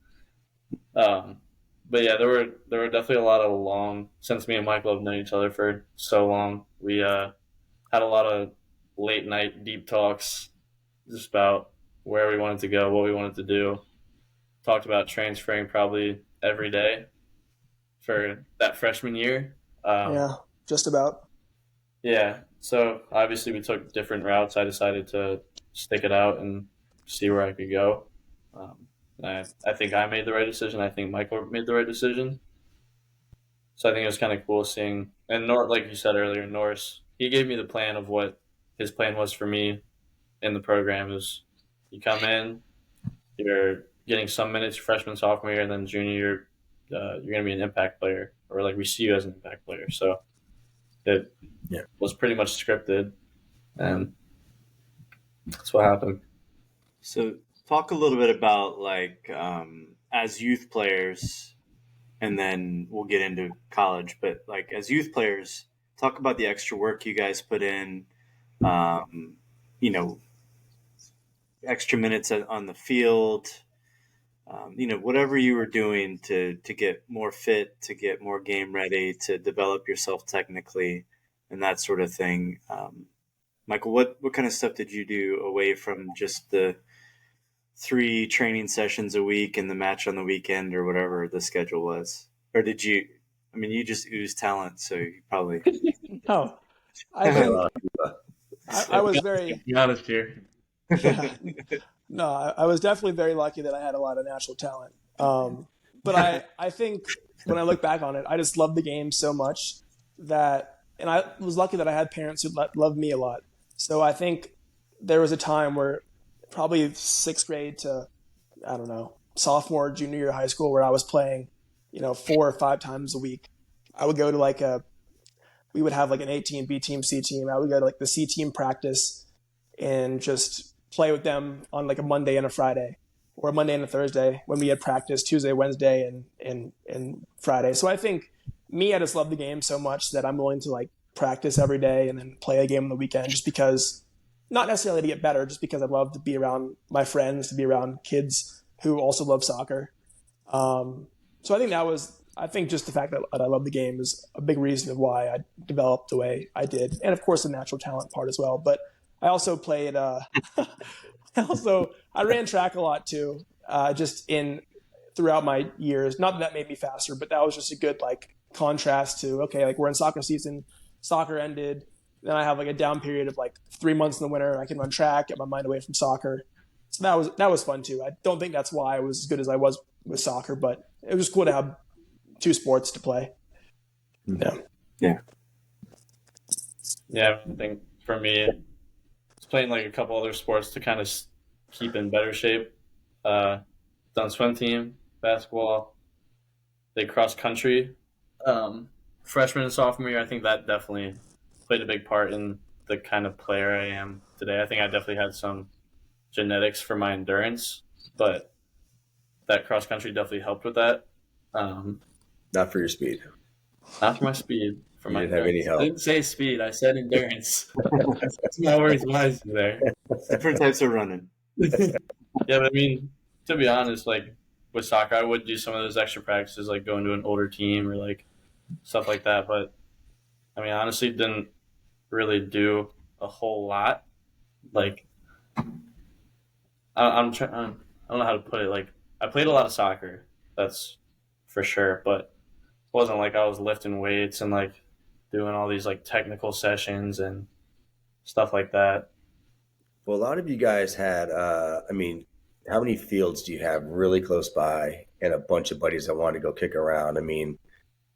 But yeah, there were definitely a lot of since me and Michael have known each other for so long, we had a lot of late night deep talks just about where we wanted to go, what we wanted to do. Talked about transferring probably every day for that freshman year. Yeah, just about. Yeah, so obviously we took different routes. I decided to stick it out and see where I could go. I think I made the right decision. I think Michael made the right decision. So I think it was kind of cool seeing, and like you said earlier, Norris, he gave me the plan of what his plan was for me in the program. Is you come in, you're getting some minutes freshman, sophomore year, and then junior year, you're going to be an impact player, or like we see you as an impact player. So it was pretty much scripted, and that's what happened. So talk a little bit about like as youth players, and then we'll get into college. But like as youth players, talk about the extra work you guys put in. Extra minutes on the field. Whatever you were doing to get more fit, to get more game ready, to develop yourself technically, and that sort of thing. Michael, what kind of stuff did you do away from just the 3 training sessions a week and the match on the weekend or whatever the schedule was? Or did you? I mean, you just ooze talent, so you probably. No, I think I was very Be honest here. Yeah. No, I was definitely very lucky that I had a lot of natural talent. But I think when I look back on it, I just loved the game so much and I was lucky that I had parents who loved me a lot. So I think there was a time where probably 6th grade to, I don't know, sophomore, junior year of high school where I was playing, 4 or 5 times a week. I would go to we would have like an A team, B team, C team. I would go to like the C team practice and just play with them on like a Monday and a Friday, or a Monday and a Thursday when we had practice Tuesday, Wednesday, and Friday. So I think I just love the game so much that I'm willing to like practice every day and then play a game on the weekend, just because, not necessarily to get better, just because I love to be around my friends, to be around kids who also love soccer. So I think just the fact that I love the game is a big reason of why I developed the way I did. And of course the natural talent part as well. But I also played, I ran track a lot too, throughout my years. Not that made me faster, but that was just a good like contrast to, okay, like we're in soccer season, soccer ended. Then I have like a down period of like 3 months in the winter. I can run track, get my mind away from soccer. So that was fun too. I don't think that's why I was as good as I was with soccer, but it was cool to have 2 sports to play. Yeah. I think for me, it's playing like a couple other sports to kind of keep in better shape. Done swim team, basketball, did cross country. Freshman and sophomore year, I think that definitely played a big part in the kind of player I am today. I think I definitely had some genetics for my endurance, but that cross country definitely helped with that. Not for your speed. Not for my speed. For my didn't have any help. I didn't say speed. I said endurance. That's my words wisely there. Different types of running. Yeah, but I mean, to be honest, like with soccer, I would do some of those extra practices, like going to an older team or like stuff like that. But I mean, honestly, didn't really do a whole lot. Like, I'm trying. I don't know how to put it. Like, I played a lot of soccer. That's for sure, but it wasn't like I was lifting weights and like doing all these like technical sessions and stuff like that. Well, a lot of you guys had, how many fields do you have really close by, and a bunch of buddies that want to go kick around? I mean,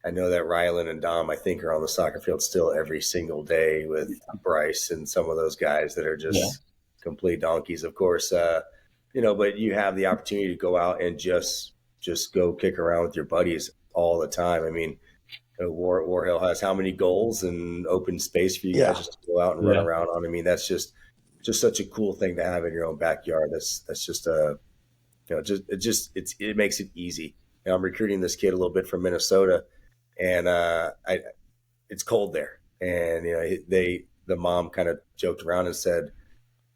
I know that Rylan and Dom, I think, are on the soccer field still every single day with Bryce and some of those guys that are just complete donkeys, of course. But you have the opportunity to go out and just just go kick around with your buddies all the time. I mean, War Hill has how many goals and open space for you guys Yeah. just to go out and run around on. I mean, that's just such a cool thing to have in your own backyard. That's just a it makes it easy. I'm recruiting this kid a little bit from Minnesota, and it's cold there, and the mom kind of joked around and said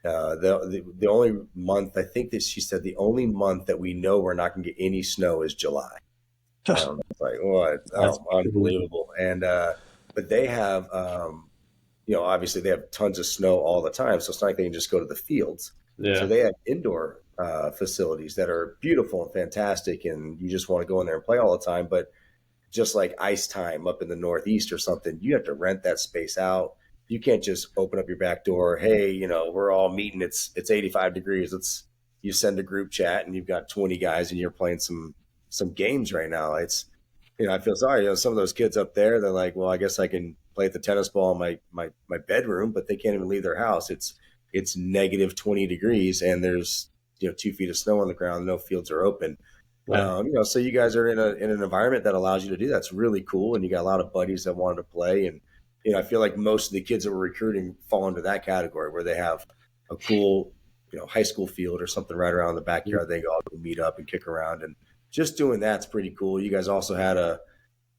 the only month, I think that she said the only month that we know we're not going to get any snow is July. It's like, what? Oh, unbelievable. And but they have obviously they have tons of snow all the time, so it's not like they can just go to the fields. So they have indoor facilities that are beautiful and fantastic, and you just want to go in there and play all the time. But just like ice time up in the Northeast or something, you have to rent that space out. You can't just open up your back door. Hey, we're all meeting. It's 85 degrees. You send a group chat and you've got 20 guys and you're playing some games right now. It's, I feel sorry. Some of those kids up there, they're like, well, I guess I can play at the tennis ball in my bedroom, but they can't even leave their house. It's negative 20 degrees and there's 2 feet of snow on the ground. No fields are open. So you guys are in an environment that allows you to do that. It's really cool, and you got a lot of buddies that wanted to play. And I feel like most of the kids that we're recruiting fall into that category where they have a cool, high school field or something right around the backyard. They all go meet up and kick around, and just doing that's pretty cool. You guys also had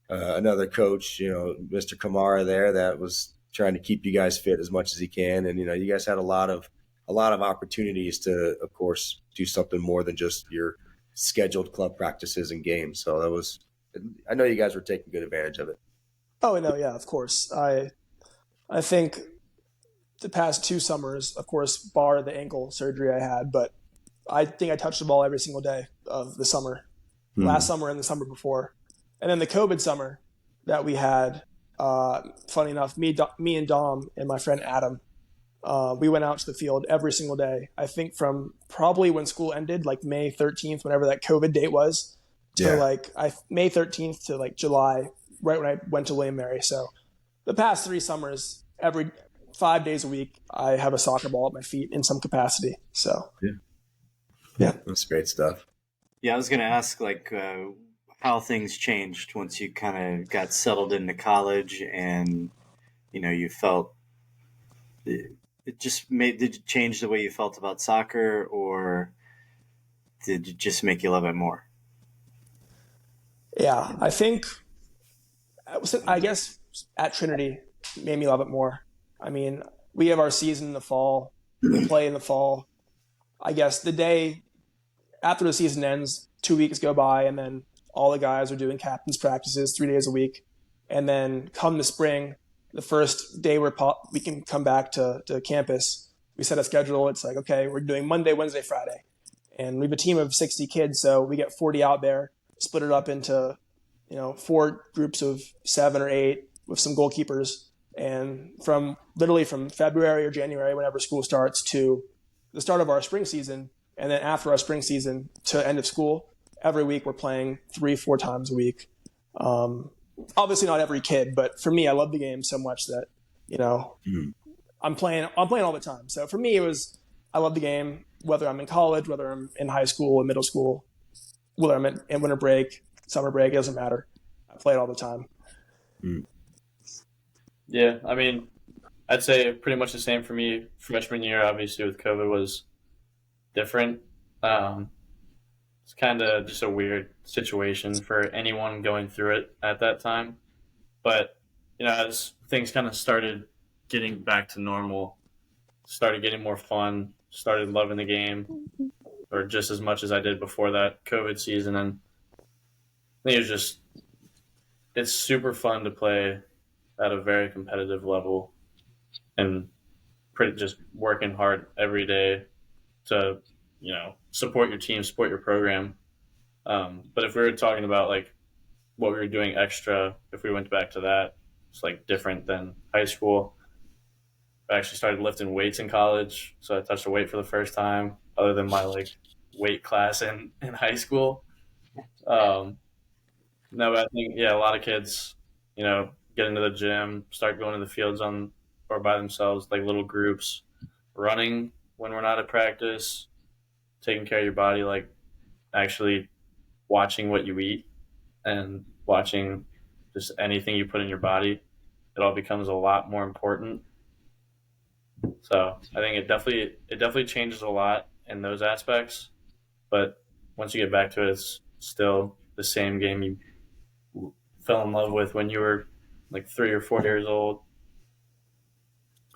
another coach, Mr. Kamara there, that was trying to keep you guys fit as much as he can, and you guys had a lot of opportunities to, of course, do something more than just your scheduled club practices and games. So I know you guys were taking good advantage of it. Oh, no, yeah, of course. I think the past 2 summers, of course, bar the ankle surgery I had, but I think I touched the ball every single day of the summer, last summer and the summer before. And then the COVID summer that we had, funny enough, me and Dom and my friend Adam, we went out to the field every single day. I think from probably when school ended, like May 13th, whenever that COVID date was, to May 13th to like July, right when I went to William Mary. So the past 3 summers, every 5 days a week, I have a soccer ball at my feet in some capacity. So yeah, that's great stuff. Yeah, I was going to ask how things changed once you kind of got settled into college, and you felt did it change the way you felt about soccer, or did it just make you love it more? Yeah, I guess at Trinity made me love it more. I mean, we have our season in the fall. We play in the fall. I guess the day after the season ends, 2 weeks go by, and then all the guys are doing captain's practices 3 days a week. And then come the spring, the first day we can come back to campus, we set a schedule. It's like, okay, we're doing Monday, Wednesday, Friday. And we have a team of 60 kids, so we get 40 out there, split it up into 4 groups of 7 or 8 with some goalkeepers. And from February or January, whenever school starts, to the start of our spring season, and then after our spring season to end of school, every week we're playing 3-4 times a week. Obviously not every kid, but for me, I love the game so much that I'm playing all the time. So for me, I love the game, whether I'm in college, whether I'm in high school or middle school, whether I'm in winter break, summer break, it doesn't matter. I play it all the time. Yeah, I mean, I'd say pretty much the same for me. Freshman year, obviously, with COVID was different. It's kind of just a weird situation for anyone going through it at that time. But, as things kind of started getting back to normal, started getting more fun, started loving the game, or just as much as I did before that COVID season. And I think it's super fun to play at a very competitive level and just working hard every day to, support your team, support your program. But if we were talking about what we were doing extra, if we went back to that, it's different than high school. I actually started lifting weights in college, so I touched a weight for the first time, other than my weight class in high school. No, but I think a lot of kids, get into the gym, start going to the fields or by themselves, little groups, running when we're not at practice, taking care of your body, actually watching what you eat and watching just anything you put in your body, it all becomes a lot more important. So I think it definitely changes a lot in those aspects. But once you get back to it, it's still the same game you fell in love with when you were like 3 or 4 years old.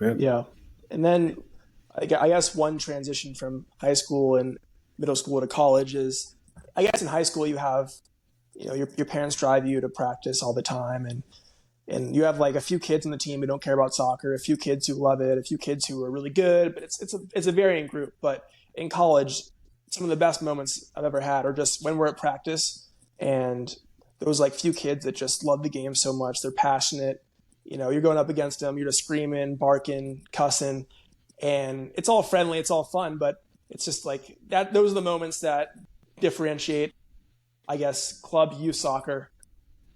Yeah. And then I guess one transition from high school and middle school to college is, I guess in high school you have, your parents drive you to practice all the time, and you have like a few kids on the team who don't care about soccer, a few kids who love it, a few kids who are really good, but it's a varying group. But in college, some of the best moments I've ever had are just when we're at practice and those like few kids that just love the game so much. They're passionate. You're going up against them, you're just screaming, barking, cussing, and it's all friendly, it's all fun, but it's just like that. Those are the moments that differentiate, I guess, club youth soccer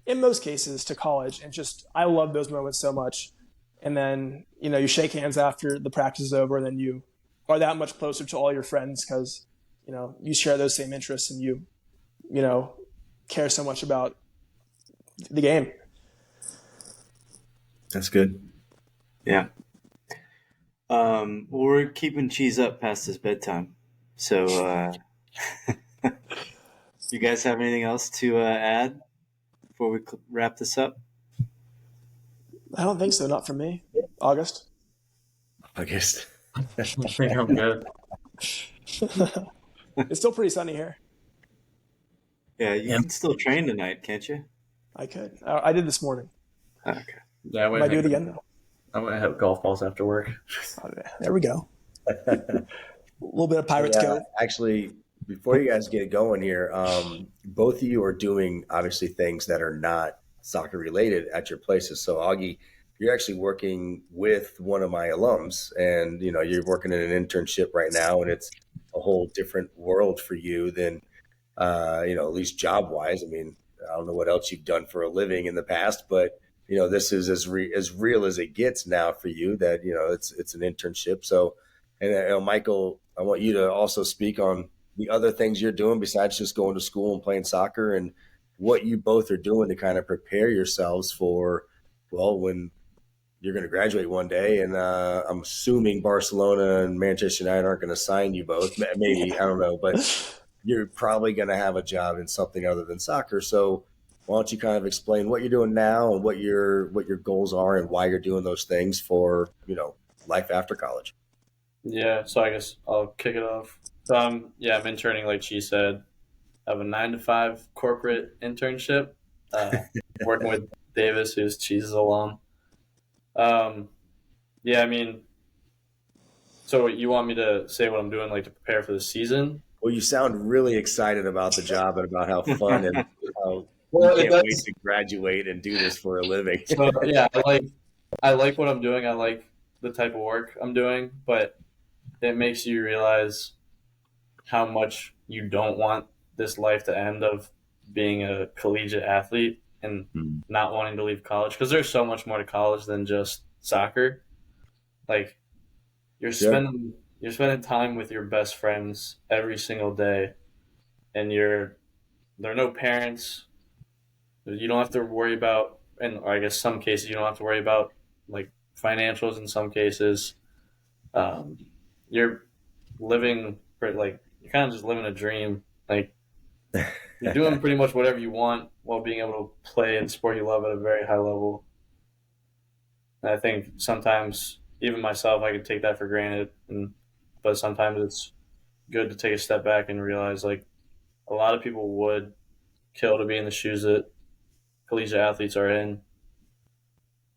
in most cases to college. And just, I love those moments so much. And then, you shake hands after the practice is over, and then you are that much closer to all your friends because, you share those same interests, and you care so much about the game. That's good. Yeah. Well, we're keeping Cheese up past his bedtime. So, you guys have anything else to add before we wrap this up? I don't think so. Not for me. August? I guess. I think I'm good. It's still pretty sunny here. Yeah, you can still train tonight, can't you? I could. I did this morning. Okay. Yeah, Might do it again though. I'm gonna have golf balls after work. Oh, there we go. A little bit of Pirates Cove. Actually, before you guys get going here, both of you are doing obviously things that are not soccer related at your places. So Augie, you're actually working with one of my alums, and you're working in an internship right now, and it's a whole different world for you than at least job wise. I mean, I don't know what else you've done for a living in the past, but this is as real as it gets now for you. That it's an internship. So, and Michael, I want you to also speak on the other things you're doing besides just going to school and playing soccer, and what you both are doing to kind of prepare yourselves for, well, when you're going to graduate one day. And I'm assuming Barcelona and Manchester United aren't going to sign you both. Maybe, I don't know, but you're probably going to have a job in something other than soccer. So why don't you kind of explain what you're doing now and what your goals are and why you're doing those things for, life after college? Yeah, so I guess I'll kick it off. I'm interning, like she said. I have a 9-to-5 corporate internship, working with Davis, who's Cheese's alum. So you want me to say what I'm doing, like, to prepare for the season? Well, you sound really excited about the job and about how fun and how you can't wait to graduate and do this for a living. So, yeah, I like what I'm doing. I like the type of work I'm doing, but it makes you realize how much you don't want this life to end of being a collegiate athlete and not wanting to leave college, because there's so much more to college than just soccer. Like, you're spending time with your best friends every single day, and there are no parents. You don't have to worry about, and I guess some cases you don't have to worry about, like, financials in some cases. You're living you're kind of just living a dream. Like, you're doing pretty much whatever you want while being able to play in sport you love at a very high level. And I think sometimes, even myself, I could take that for granted. But sometimes it's good to take a step back and realize, like, a lot of people would kill to be in the shoes that collegiate athletes are in.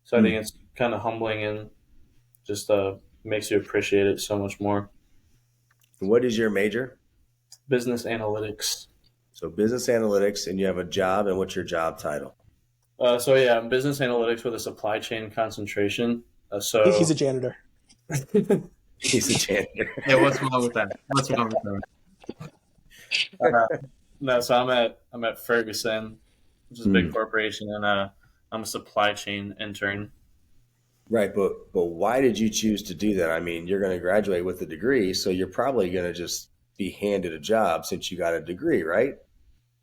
So I think it's kind of humbling and just makes you appreciate it so much more. What is your major? Business analytics. So business analytics, and you have a job, and what's your job title? I'm business analytics with a supply chain concentration. He's a janitor. He's a janitor. Yeah, what's wrong with that? So I'm at Ferguson, which is a big corporation, and I'm a supply chain intern. Right, but why did you choose to do that? I mean, you're going to graduate with a degree, so you're probably going to just be handed a job since you got a degree, right?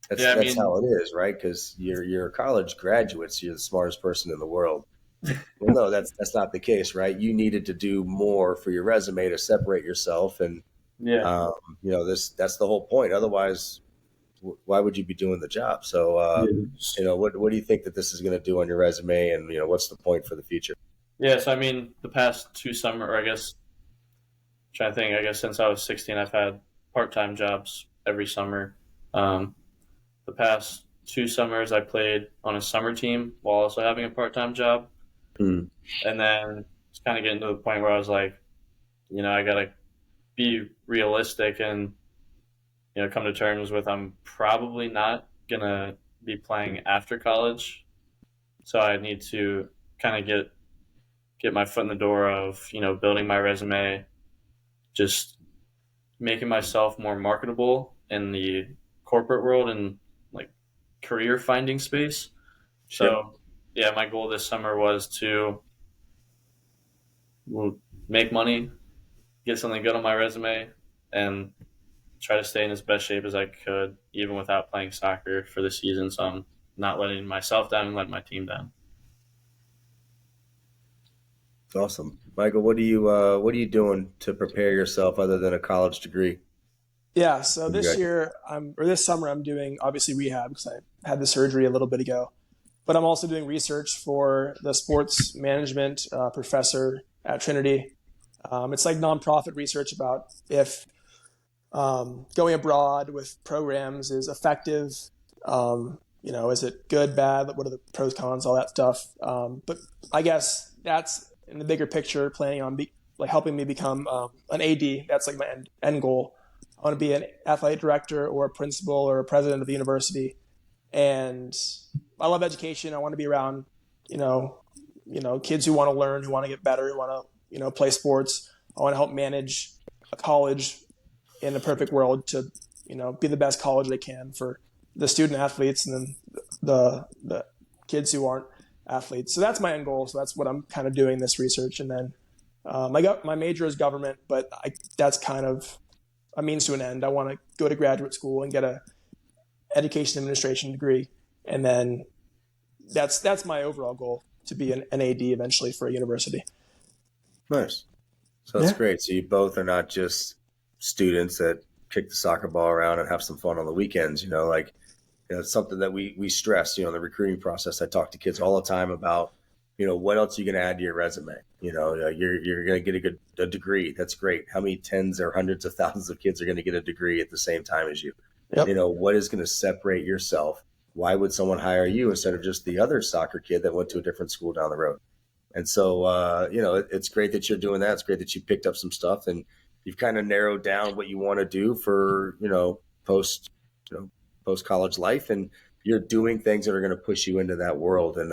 That's how it is, right? Because you're a college graduate, so you're the smartest person in the world. Well, no, that's not the case, right? You needed to do more for your resume to separate yourself, and that's the whole point. Otherwise, why would you be doing the job? So, what do you think that this is going to do on your resume, and what's the point for the future? Yeah, so I mean, the past 2 summer, or I guess, trying to think, I guess since I was 16, I've had part-time jobs every summer. The past 2 summers, I played on a summer team while also having a part-time job. Hmm. And then it's kind of getting to the point where I was like, I got to be realistic and, come to terms with I'm probably not going to be playing after college. So I need to kind of get my foot in the door of, building my resume, just making myself more marketable in the corporate world and like career finding space. Sure. So yeah, my goal this summer was to make money, get something good on my resume, and try to stay in as best shape as I could, even without playing soccer for the season. So I'm not letting myself down and letting my team down. It's awesome, Michael. What are you doing to prepare yourself other than a college degree? Yeah, so this summer I'm doing obviously rehab because I had the surgery a little bit ago. But I'm also doing research for the sports management professor at Trinity. It's like nonprofit research about if going abroad with programs is effective. Is it good, bad? What are the pros, cons, all that stuff? But I guess that's in the bigger picture, planning on helping me become an AD. That's like my end goal. I want to be an athletic director or a principal or a president of the university. And I love education. I want to be around, kids who want to learn, who want to get better, who want to, play sports. I want to help manage a college in a perfect world to, be the best college they can for the student athletes and then the kids who aren't athletes. So that's my end goal. So that's what I'm kind of doing this research. And then my major is government, but that's kind of a means to an end. I want to go to graduate school and get a education administration degree. And then that's my overall goal, to be an AD eventually for a university. Nice. So that's great. So you both are not just students that kick the soccer ball around and have some fun on the weekends. It's something that we stress, in the recruiting process. I talk to kids all the time about, what else are you going to add to your resume? You're going to get a degree. That's great. How many tens or hundreds of thousands of kids are going to get a degree at the same time as you? Yep. What is going to separate yourself? Why would someone hire you instead of just the other soccer kid that went to a different school down the road? And so, it's great that you're doing that. It's great that you picked up some stuff and you've kind of narrowed down what you want to do for, post college life. And you're doing things that are going to push you into that world. And,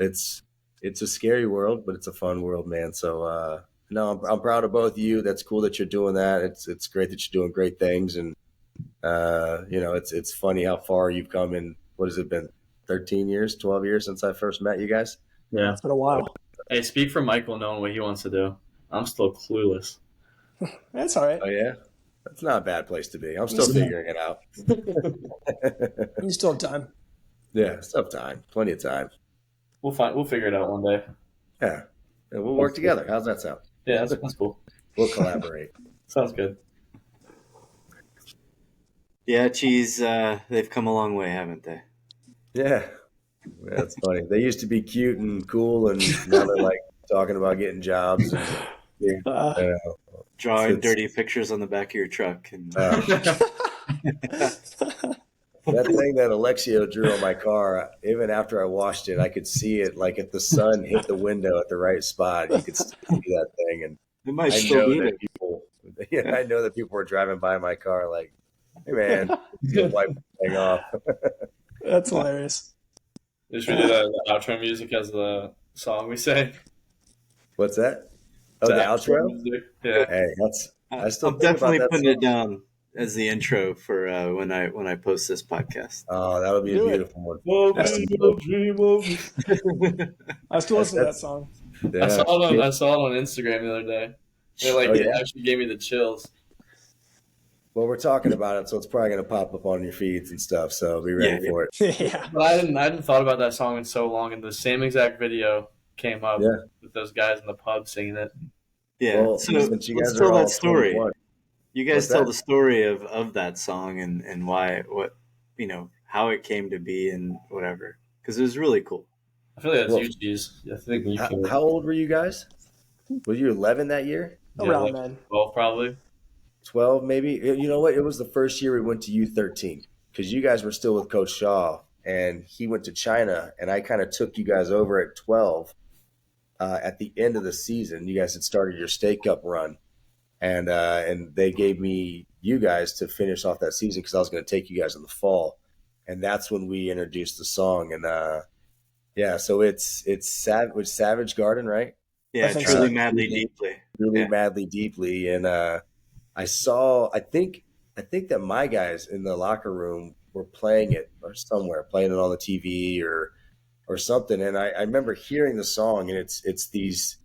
it's a scary world, but it's a fun world, man. So, I'm proud of both of you. That's cool that you're doing that. It's great that you're doing great things. And, it's funny how far you've come in. What has it been? 13 years, 12 years since I first met you guys? Yeah. It's been a while. Hey, speak for Michael knowing what he wants to do. I'm still clueless. That's all right. Oh, yeah? That's not a bad place to be. I'm still figuring it out. You still have time. Yeah, still have time. Plenty of time. We'll figure it out one day. Yeah. We'll work together. How's that sound? Yeah, that's cool. We'll collaborate. Sounds good. Yeah, geez, they've come a long way, haven't they? Yeah. That's funny. They used to be cute and cool, and now they're like talking about getting jobs and drawing dirty pictures on the back of your truck. And that thing that Alexio drew on my car, even after I washed it, I could see it. Like if the sun hit the window at the right spot, you could still see that thing. And it might still be there. I know that people were driving by my car like, "Hey man, wipe the thing off." That's hilarious. Should we do the outro music as the song we say? What's that? Oh, the outro? Music? Yeah. Hey, I'm definitely putting it down as the intro for when I post this podcast. Oh, that'll be a beautiful one. I still listen to that song. Yeah. I saw it on Instagram the other day. It actually gave me the chills. Well, we're talking about it, so it's probably going to pop up on your feeds and stuff. So be ready for it. Yeah. But I hadn't thought about that song in so long, and the same exact video came up with those guys in the pub singing it. Yeah. Well, so since you let's guys tell are all that story. 21. You guys What's tell that? the story of that song and how it came to be and whatever, because it was really cool. I feel like that's Well, you, Cheese. I think you can. How old were you guys? Were you 11 that year? Around like then. 12 probably. 12 maybe? You know what? It was the first year we went to U13 because you guys were still with Coach Shaw, and he went to China, and I kind of took you guys over at 12 at the end of the season. You guys had started your State Cup run, and they gave me you guys to finish off that season because I was going to take you guys in the fall, and that's when we introduced the song. And so it's Savage Garden, right? Yeah, think truly, so. madly, deeply. Really madly, deeply, and I think that my guys in the locker room were playing it or somewhere, playing it on the TV or something, and I remember hearing the song, and it's these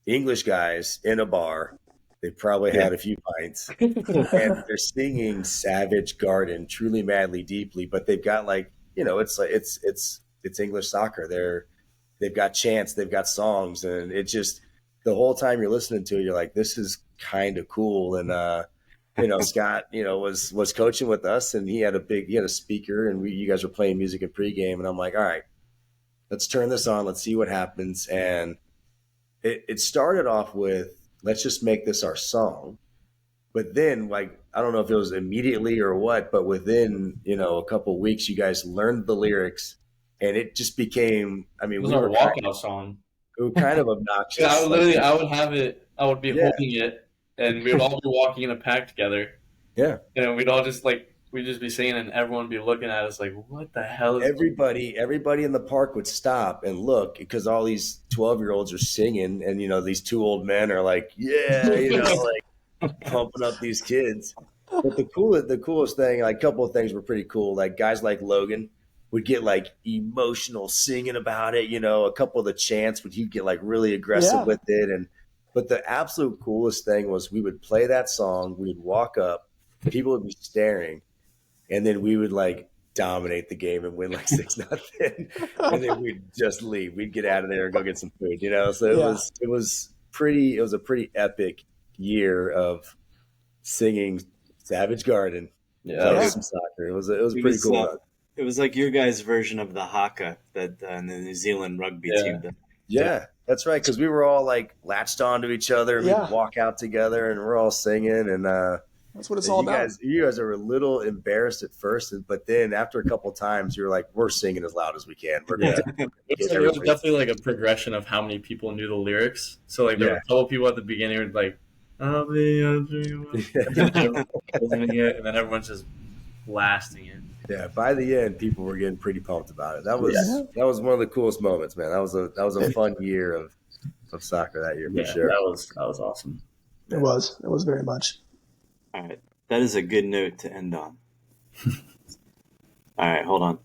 English guys in a bar. They probably had a few pints, and they're singing "Savage Garden," truly, madly, deeply. But they've got it's English soccer. They've got chants, they've got songs, and it just the whole time you're listening to it, you're like, this is kind of cool. And Scott, was coaching with us, and he had a speaker, and you guys were playing music at pregame, and I'm like, all right, let's turn this on, let's see what happens. And it started off with, let's just make this our song. But then, I don't know if it was immediately or what, but within, a couple of weeks, you guys learned the lyrics, and it just became, It was our walkout song. We were kind of obnoxious. I would have it, I would be holding it, and we would all be walking in a pack together. Yeah. We'd all just we'd just be singing, and everyone would be looking at us like, what the hell is Everybody in the park would stop and look because all these 12-year-olds are singing, and these two old men are like, pumping up these kids. But the coolest thing, a couple of things were pretty cool. Like guys like Logan would get emotional singing about it. A couple of the chants he'd get really aggressive with it. But the absolute coolest thing was we would play that song, we'd walk up, people would be staring, and then we would dominate the game and win 6-0, and then we'd just leave. We'd get out of there and go get some food. So it was a pretty epic year of singing Savage Garden, playing some soccer. It was pretty cool. It was like your guys' version of the haka that the New Zealand rugby team did. Yeah, that's right. Because we were all latched onto each other. We'd walk out together, and we're all singing. And that's what it's all about. You guys are a little embarrassed at first, but then after a couple times, you're like, we're singing as loud as we can. It was definitely a progression of how many people knew the lyrics. So there were a couple people at the beginning who were I'll be a dream. And then everyone's just blasting it. Yeah, by the end, people were getting pretty pumped about it. That was one of the coolest moments, man. That was a fun year of soccer that year for sure. That was awesome. It was very much. All right, that is a good note to end on. All right, hold on.